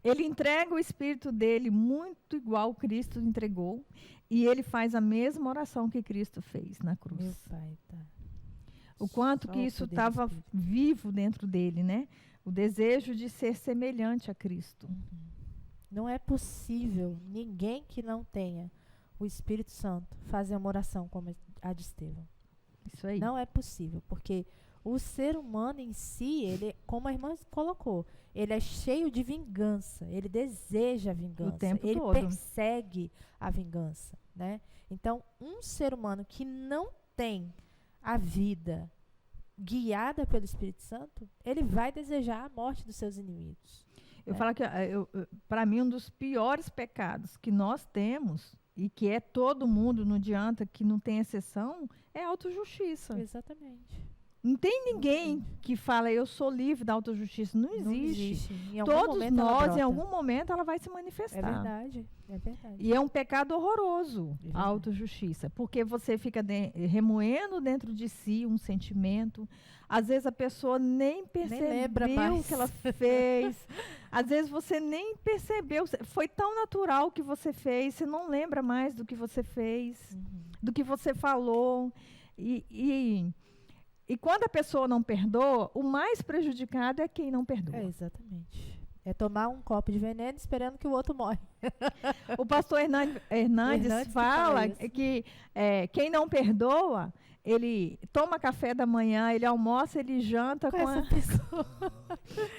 Ele entrega o espírito dele muito igual Cristo entregou. E ele faz a mesma oração que Cristo fez na cruz. Meu Pai, tá. O quanto Só que o isso poder do estava Espírito. vivo dentro dele, né? O desejo de ser semelhante a Cristo. Não é possível ninguém que não tenha o Espírito Santo fazer uma oração como a de Estevão. Isso aí. Não é possível, porque o ser humano em si, ele, como a irmã colocou, ele é cheio de vingança, ele deseja a vingança, O tempo ele todo. persegue a vingança, né? Então, um ser humano que não tem a vida guiada pelo Espírito Santo, ele vai desejar a morte dos seus inimigos. Eu falo que, para mim, um dos piores pecados que nós temos, e que é todo mundo, não adianta, que não tem exceção, é a autojustiça. Exatamente. Não tem ninguém que fala, eu sou livre da autojustiça. Não Não existe. existe. Em algum Todos momento ela nós, em brota. algum momento, ela vai se manifestar. É verdade, é verdade. E é um pecado horroroso, É a verdade. autojustiça, porque você fica remoendo dentro de si um sentimento. Às vezes a pessoa nem percebeu lembra o mais. que ela fez. Às vezes você nem percebeu. Foi tão natural o que você fez, você não lembra mais do que você fez, do que você falou. E quando a pessoa não perdoa, o mais prejudicado é quem não perdoa. É, exatamente. É tomar um copo de veneno esperando que o outro morre. O pastor Hernandes que fala fala isso. que quem não perdoa, ele toma café da manhã, ele almoça, ele janta Com com essa pessoa.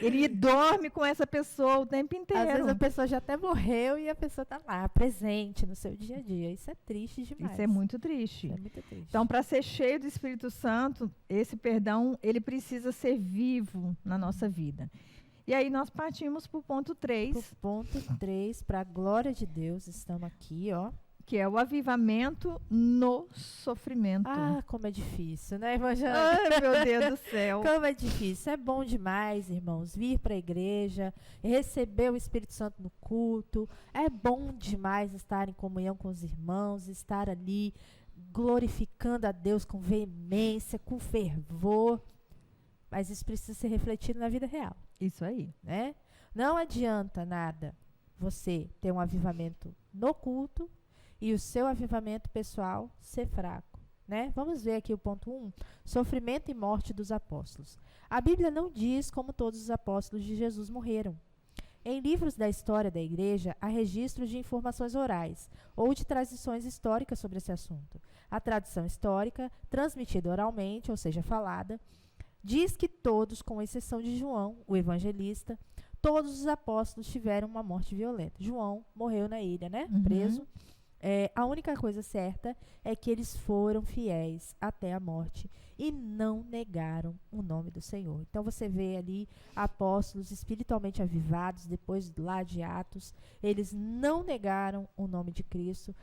ele dorme com essa pessoa o tempo Às inteiro. vezes a pessoa já até morreu e a pessoa está lá, presente no seu dia a dia. Isso é triste demais. Isso é muito triste. Isso é muito triste. Então, para ser cheio do Espírito Santo, esse perdão, ele precisa ser vivo na nossa vida. E aí nós partimos para o ponto 3, Pro ponto 3, para a glória de Deus, estamos aqui, ó. que é o avivamento no sofrimento. Ah, como é difícil, né, Evangelho? Ai, meu Deus do céu. Como é difícil. É bom demais, irmãos, vir para a igreja, receber o Espírito Santo no culto. É bom demais estar em comunhão com os irmãos, estar ali glorificando a Deus com veemência, com fervor. Mas isso precisa ser refletido na vida real, Isso aí. né? Não adianta nada você ter um avivamento no culto e o seu avivamento pessoal ser fraco, né? Vamos ver aqui o ponto 1, sofrimento e morte dos apóstolos. A Bíblia não diz como todos os apóstolos de Jesus morreram. Em livros da história da igreja, há registros de informações orais ou de tradições históricas sobre esse assunto. A tradição histórica, transmitida oralmente, ou seja, falada, diz que todos, com exceção de João, o evangelista, todos os apóstolos tiveram uma morte violenta. João morreu na ilha, né? Uhum. Preso. A única coisa certa é que eles foram fiéis até a morte e não negaram o nome do Senhor. Então você vê ali apóstolos espiritualmente avivados, depois lá de Atos, eles não negaram o nome de Cristo.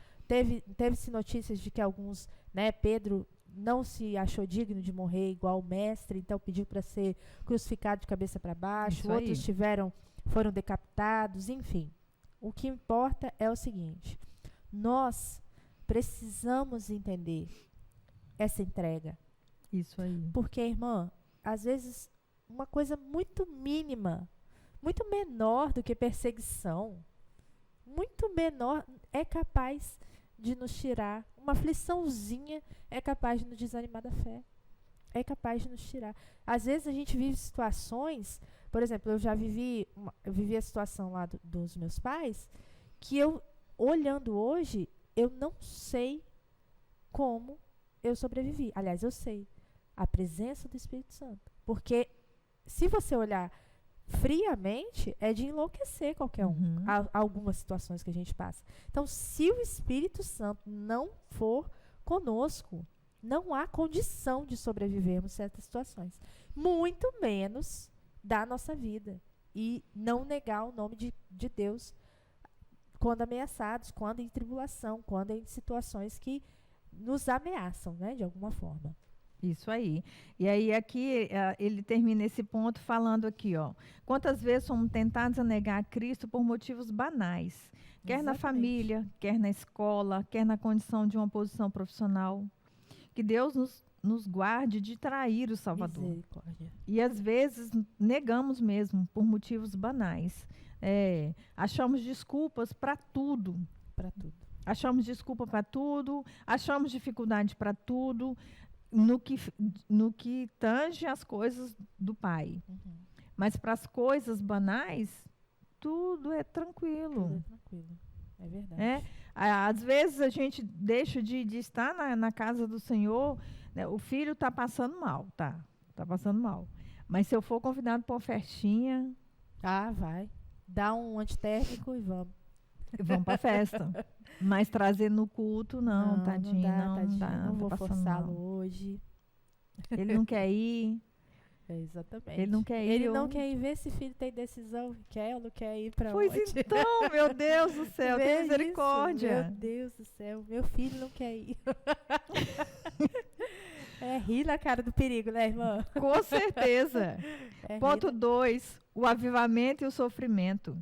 Teve-se notícias de que alguns, Pedro não se achou digno de morrer igual o mestre, então pediu para ser crucificado de cabeça para baixo. Outros foram decapitados, enfim. O que importa é o seguinte: nós precisamos entender essa entrega. Isso aí. Porque, irmã, às vezes uma coisa muito mínima, muito menor do que perseguição, muito menor, é capaz de nos tirar. Uma afliçãozinha é capaz de nos desanimar da fé. É capaz de nos tirar. Às vezes a gente vive situações, por exemplo, eu já vivi a situação lá dos meus pais, que eu, olhando hoje, eu não sei como eu sobrevivi. Aliás, eu sei. A presença do Espírito Santo. Porque se você olhar friamente, é de enlouquecer qualquer um. Algumas situações que a gente passa. Então, se o Espírito Santo não for conosco, não há condição de sobrevivermos certas situações. Muito menos da nossa vida. E não negar o nome de Deus quando ameaçados, quando em tribulação, quando em situações que nos ameaçam, de alguma forma. Isso aí. E aí aqui ele termina esse ponto falando aqui, ó. Quantas vezes somos tentados a negar a Cristo por motivos banais, quer na família, quer na escola, quer na condição de uma posição profissional. Que Deus nos guarde de trair o Salvador. Misericórdia. E às vezes negamos mesmo por motivos banais. Achamos desculpas para tudo. Para tudo. Achamos desculpa para tudo, achamos dificuldade para tudo, no que tange as coisas do Pai. Mas para as coisas banais, tudo é tranquilo. Tudo é tranquilo. É verdade. Às vezes a gente deixa de estar na casa do Senhor, o filho está passando mal, tá passando mal. Mas se eu for convidado para uma festinha... vai. Dá um antitérmico e vamos. Vamos para a festa. Mas trazer no culto, não, tadinho. Não dá, não não vou forçá-lo mal. hoje. Ele não quer ir. Exatamente. Ele não quer ir. Ele não quer ir ver se filho tem decisão. Quer ou não quer ir para onde? Pois então, meu Deus do céu, tem misericórdia. Meu Deus do céu, meu filho não quer ir. Rir na cara do perigo, né, irmã? Com certeza. Ponto 2, o avivamento e o sofrimento.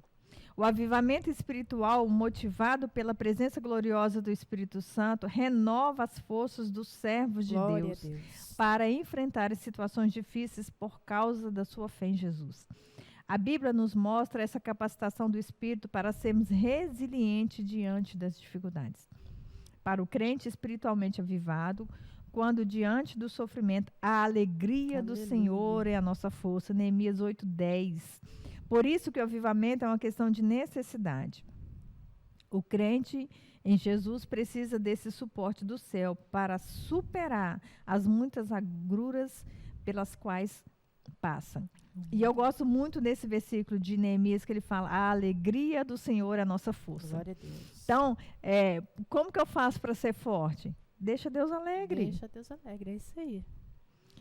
O avivamento espiritual, motivado pela presença gloriosa do Espírito Santo, renova as forças dos servos de Deus para enfrentar as situações difíceis por causa da sua fé em Jesus. A Bíblia nos mostra essa capacitação do Espírito para sermos resilientes diante das dificuldades. Para o crente espiritualmente avivado, quando diante do sofrimento, a alegria do Senhor é a nossa força. Neemias 8:10. Por isso que o avivamento é uma questão de necessidade. O crente em Jesus precisa desse suporte do céu para superar as muitas agruras pelas quais passa. E eu gosto muito desse versículo de Neemias que ele fala: a alegria do Senhor é a nossa força. Glória a Deus. Então, como que eu faço para ser forte? Deixa Deus alegre. Deixa Deus alegre, é isso aí.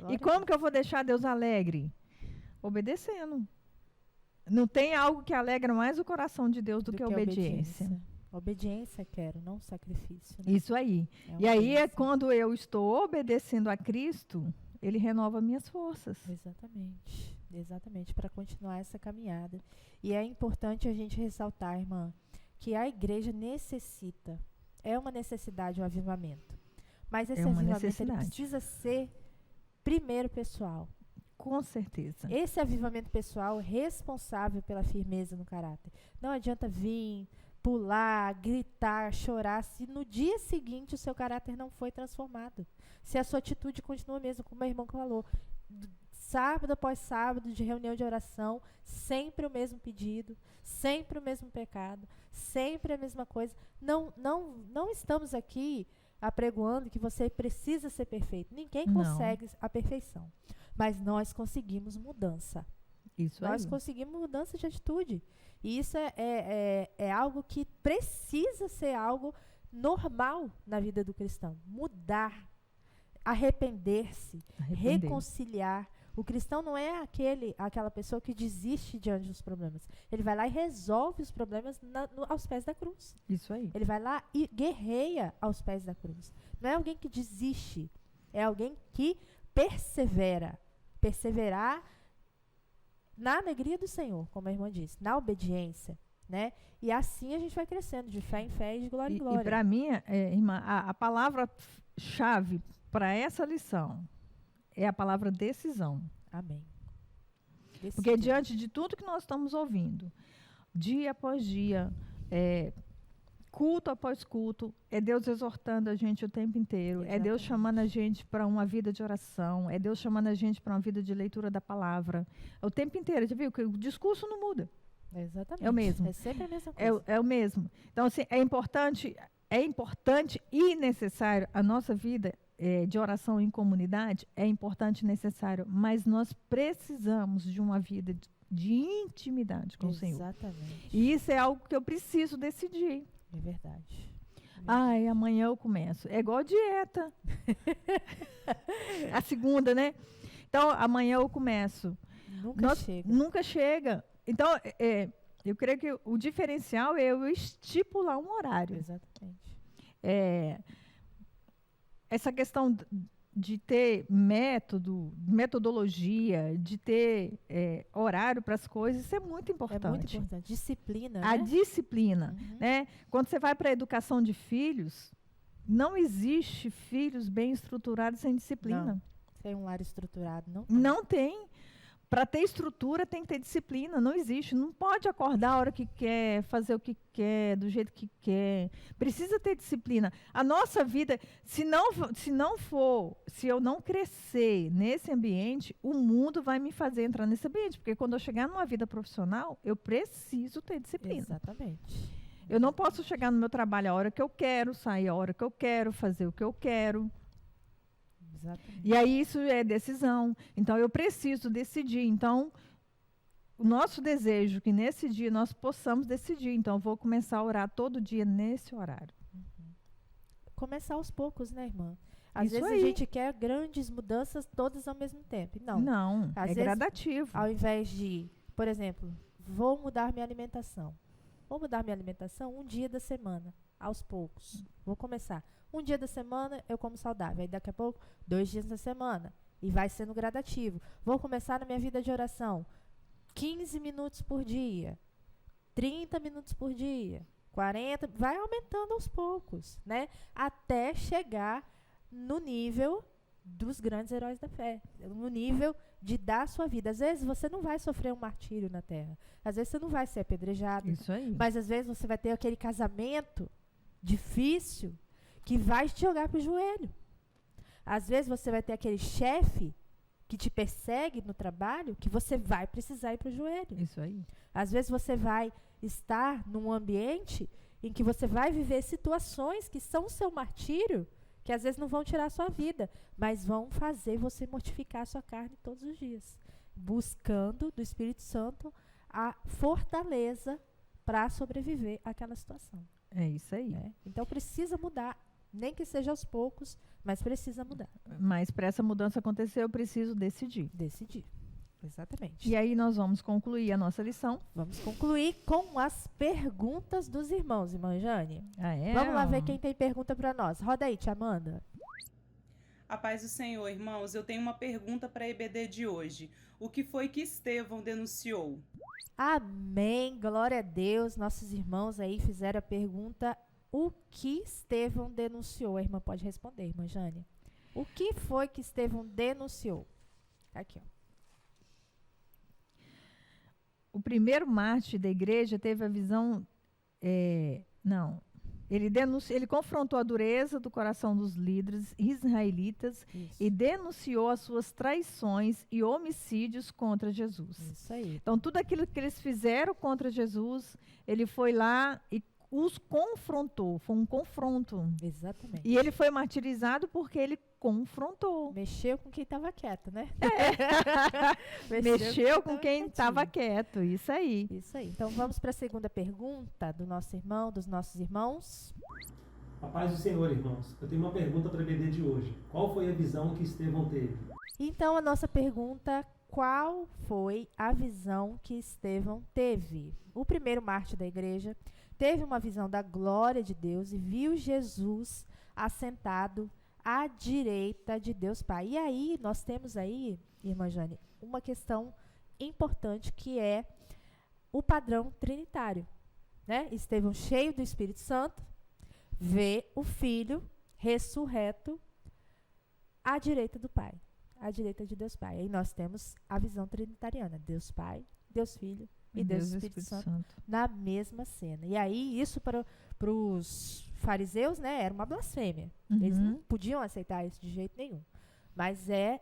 E como que eu vou deixar Deus alegre? Obedecendo. Não tem algo que alegra mais o coração de Deus do que a obediência. Obediência quero, não sacrifício. Isso aí. E aí é quando eu estou obedecendo a Cristo, Ele renova minhas forças. Exatamente, para continuar essa caminhada. E é importante a gente ressaltar, irmã, que a igreja necessita, é uma necessidade o avivamento. Mas esse avivamento ele precisa ser primeiro pessoal. Com certeza. Esse avivamento pessoal é responsável pela firmeza no caráter. Não adianta vir, pular, gritar, chorar, se no dia seguinte o seu caráter não foi transformado. Se a sua atitude continua mesmo, como o meu irmão falou, sábado após sábado de reunião de oração, sempre o mesmo pedido, sempre o mesmo pecado, sempre a mesma coisa. Não estamos aqui apregoando que você precisa ser perfeito. Ninguém consegue a perfeição. Mas nós conseguimos mudança. Nós conseguimos mudança de atitude. E isso é algo que precisa ser algo normal na vida do cristão. Mudar, arrepender-se, reconciliar. O cristão não é aquela pessoa que desiste diante dos problemas. Ele vai lá e resolve os problemas aos pés da cruz. Isso aí. Ele vai lá e guerreia aos pés da cruz. Não é alguém que desiste, é alguém que persevera. Perseverar na alegria do Senhor, como a irmã disse, na obediência, né? E assim a gente vai crescendo de fé em fé e de glória em glória. E para mim, irmã, a palavra-chave para essa lição é a palavra decisão. Amém. Porque diante de tudo que nós estamos ouvindo, dia após dia, culto após culto, é Deus exortando a gente o tempo inteiro, Exatamente. é Deus chamando a gente para uma vida de oração, é Deus chamando a gente para uma vida de leitura da palavra. O tempo inteiro, já viu que o discurso não muda. Exatamente. É o mesmo. É sempre a mesma coisa. É o mesmo. Então, assim, é importante e necessário a nossa vida de oração em comunidade, é importante e necessário, mas nós precisamos de uma vida de intimidade com o Senhor. Exatamente. E isso é algo que eu preciso decidir. É verdade. Ai, amanhã eu começo. É igual dieta. A segunda, né? Então, amanhã eu começo. Nunca chega. Então, eu creio que o diferencial é eu estipular um horário. Exatamente. Essa questão de ter metodologia, de ter horário para as coisas, isso é muito importante. É muito importante. Disciplina, A né? disciplina, Uhum. né? Quando você vai para a educação de filhos, não existe filhos bem estruturados sem disciplina. Tem um lar estruturado, não? Não tem. Para ter estrutura, tem que ter disciplina. Não existe. Não pode acordar a hora que quer, fazer o que quer, do jeito que quer. Precisa ter disciplina. A nossa vida, se eu não crescer nesse ambiente, o mundo vai me fazer entrar nesse ambiente. Porque quando eu chegar numa vida profissional, eu preciso ter disciplina. Exatamente. Eu não posso chegar no meu trabalho a hora que eu quero, sair a hora que eu quero, fazer o que eu quero. Exatamente. E aí isso é decisão. Então, eu preciso decidir. Então, o nosso desejo é que nesse dia nós possamos decidir. Então, eu vou começar a orar todo dia nesse horário. Começar aos poucos, né, irmã? Às Isso vezes aí. a gente quer grandes mudanças todas ao mesmo tempo. Não. Não, Às é vezes, gradativo. Ao invés de, por exemplo, vou mudar minha alimentação. Vou mudar minha alimentação um dia da semana, aos poucos. Vou começar. Um dia da semana eu como saudável. Aí daqui a pouco, 2 dias da semana. E vai sendo gradativo. Vou começar na minha vida de oração. 15 minutos por dia. 30 minutos por dia. 40. Vai aumentando aos poucos, né? Até chegar no nível dos grandes heróis da fé. No nível de dar a sua vida. Às vezes você não vai sofrer um martírio na terra. Às vezes você não vai ser apedrejado. Isso aí. Mas às vezes você vai ter aquele casamento difícil que vai te jogar pro joelho. Às vezes você vai ter aquele chefe que te persegue no trabalho que você vai precisar ir pro joelho. Isso aí. Às vezes você vai estar num ambiente em que você vai viver situações que são seu martírio, que às vezes não vão tirar a sua vida, mas vão fazer você mortificar a sua carne todos os dias, buscando do Espírito Santo a fortaleza para sobreviver àquela situação. É isso aí. Né? Então precisa mudar, nem que seja aos poucos, mas precisa mudar. Mas para essa mudança acontecer, eu preciso decidir. Decidir. Exatamente. E aí nós vamos concluir a nossa lição. Vamos concluir com as perguntas dos irmãos, irmã Jane. Ah, é? Vamos lá ver quem tem pergunta para nós. Roda aí, tia Amanda. A paz do Senhor, irmãos. Eu tenho uma pergunta para a EBD de hoje. O que foi que Estevão denunciou? Amém, glória a Deus. Nossos irmãos aí fizeram a pergunta: o que Estevão denunciou? A irmã pode responder, irmã Jane. O que foi que Estevão denunciou? Aqui, ó. O primeiro mártir da igreja teve a visão... Ele confrontou a dureza do coração dos líderes israelitas Isso. e denunciou as suas traições e homicídios contra Jesus. Isso aí. Então, tudo aquilo que eles fizeram contra Jesus, ele foi lá e os confrontou. Foi um confronto. Exatamente. E ele foi martirizado porque ele confrontou. Mexeu com quem estava quieto, né? Mexeu com quem estava quietinho. quieto. Isso aí. Isso aí. Então vamos para a segunda pergunta do nosso irmão, dos nossos irmãos. A paz do Senhor, irmãos. Eu tenho uma pergunta para a EBD de hoje. Qual foi a visão que Estevão teve? Então, a nossa pergunta: qual foi a visão que Estevão teve? O primeiro mártir da igreja teve uma visão da glória de Deus e viu Jesus assentado à direita de Deus Pai. E aí, nós temos aí, irmã Jane, uma questão importante que é o padrão trinitário, né? Estevão, cheio do Espírito Santo, vê o Filho ressurreto à direita do Pai, à direita de Deus Pai. Aí nós temos a visão trinitariana, Deus Pai, Deus Filho e Deus Espírito Santo na mesma cena. E aí isso para os fariseus, né, era uma blasfêmia. Eles não podiam aceitar isso de jeito nenhum. Mas é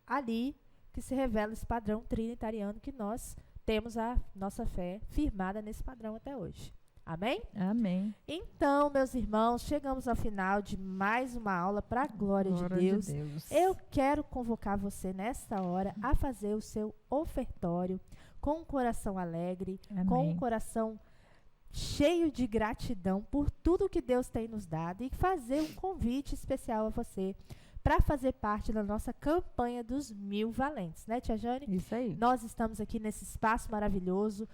ali que se revela esse padrão trinitariano que nós temos a nossa fé firmada nesse padrão até hoje. Amém? Amém. Então, meus irmãos, chegamos ao final de mais uma aula para a glória de Deus. Eu quero convocar você nesta hora a fazer o seu ofertório com um coração alegre, Amém. com um coração cheio de gratidão por tudo que Deus tem nos dado e fazer um convite especial a você para fazer parte da nossa campanha dos 1000 valentes, né, tia Jane? Isso aí. Nós estamos aqui nesse espaço maravilhoso.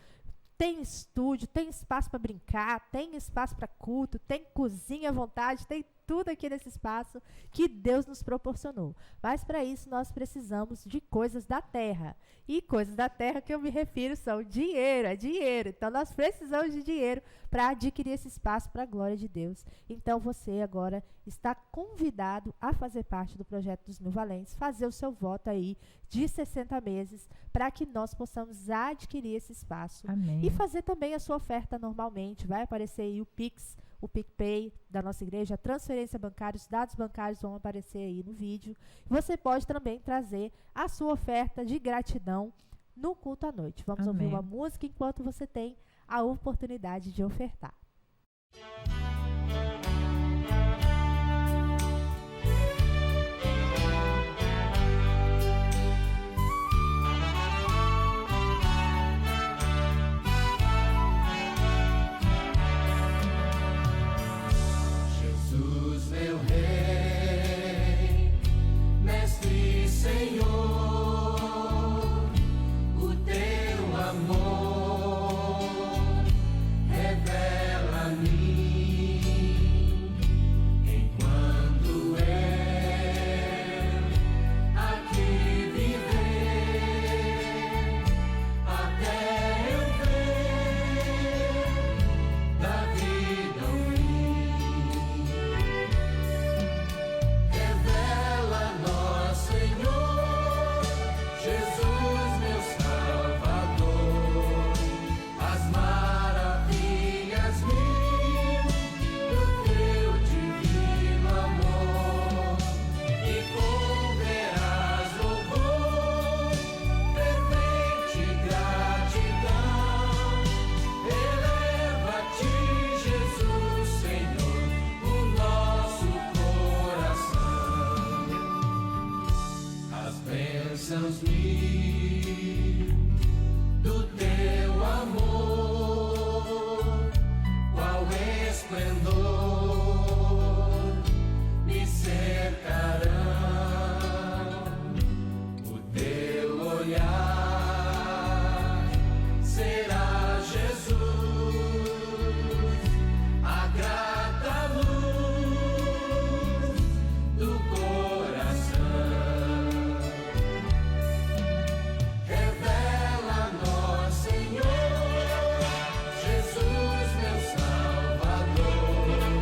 Tem estúdio, tem espaço para brincar, tem espaço para culto, tem cozinha à vontade, tem tudo aqui nesse espaço que Deus nos proporcionou. Mas para isso nós precisamos de coisas da terra. E coisas da terra que eu me refiro são dinheiro, é dinheiro. Então nós precisamos de dinheiro para adquirir esse espaço para a glória de Deus. Então você agora está convidado a fazer parte do projeto dos 1000 valentes, fazer o seu voto aí de 60 meses para que nós possamos adquirir esse espaço. Amém. E fazer também a sua oferta normalmente. Vai aparecer aí o Pix, o PicPay da nossa igreja, a transferência bancária, os dados bancários vão aparecer aí no vídeo. Você pode também trazer a sua oferta de gratidão no culto à noite. Vamos Amém. ouvir uma música enquanto você tem a oportunidade de ofertar. Meu Rei, Mestre e Senhor, o teu amor revela a mim, enquanto eu aqui viver, até eu ver da vida o fim. Bênçãos mil do teu amor, qual esplendor me cercarão, o teu olhar será Jesus, a grata luz do coração. Senhor, Jesus, meu Salvador.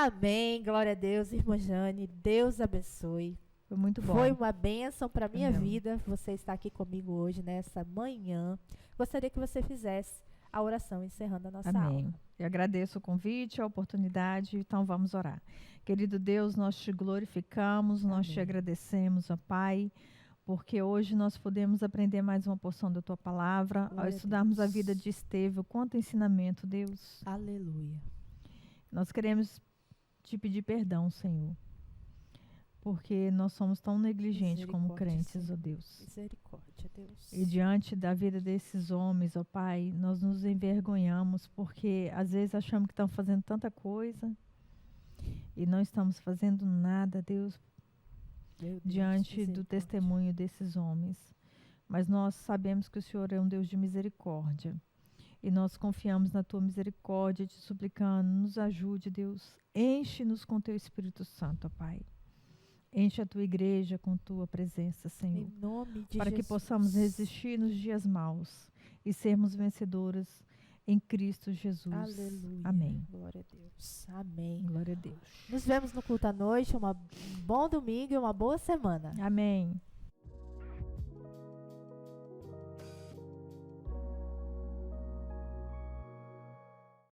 Amém. Glória a Deus, irmã Jane. Deus abençoe. Foi muito bom. Foi uma bênção para minha Amém. vida você estar aqui comigo hoje, nessa manhã. Gostaria que você fizesse a oração encerrando a nossa Amém. aula. Eu agradeço o convite, a oportunidade, então vamos orar. Querido Deus, nós te glorificamos, nós te Amém. agradecemos, ó Pai, porque hoje nós podemos aprender mais uma porção da tua palavra, ao Glória a estudarmos a Deus. vida de Estevão, quanto ensinamento, Deus. Aleluia. Nós queremos te pedir perdão, Senhor, porque nós somos tão negligentes como Misericórdia, crentes, Senhor. ó Deus. Misericórdia, Deus. E diante da vida desses homens, ó Pai, nós nos envergonhamos porque às vezes achamos que estão fazendo tanta coisa e não estamos fazendo nada, Deus, Meu Deus, diante do misericórdia. testemunho desses homens. Mas nós sabemos que o Senhor é um Deus de misericórdia. E nós confiamos na tua misericórdia, te suplicando, nos ajude, Deus. Enche-nos com teu Espírito Santo, ó Pai. Enche a tua igreja com tua presença, Senhor. Em nome de Para que Jesus. possamos resistir nos dias maus e sermos vencedoras em Cristo Jesus. Aleluia. Amém. Glória a Deus. Amém. Glória a Deus. Nos vemos no culto à noite. Um bom domingo e uma boa semana. Amém.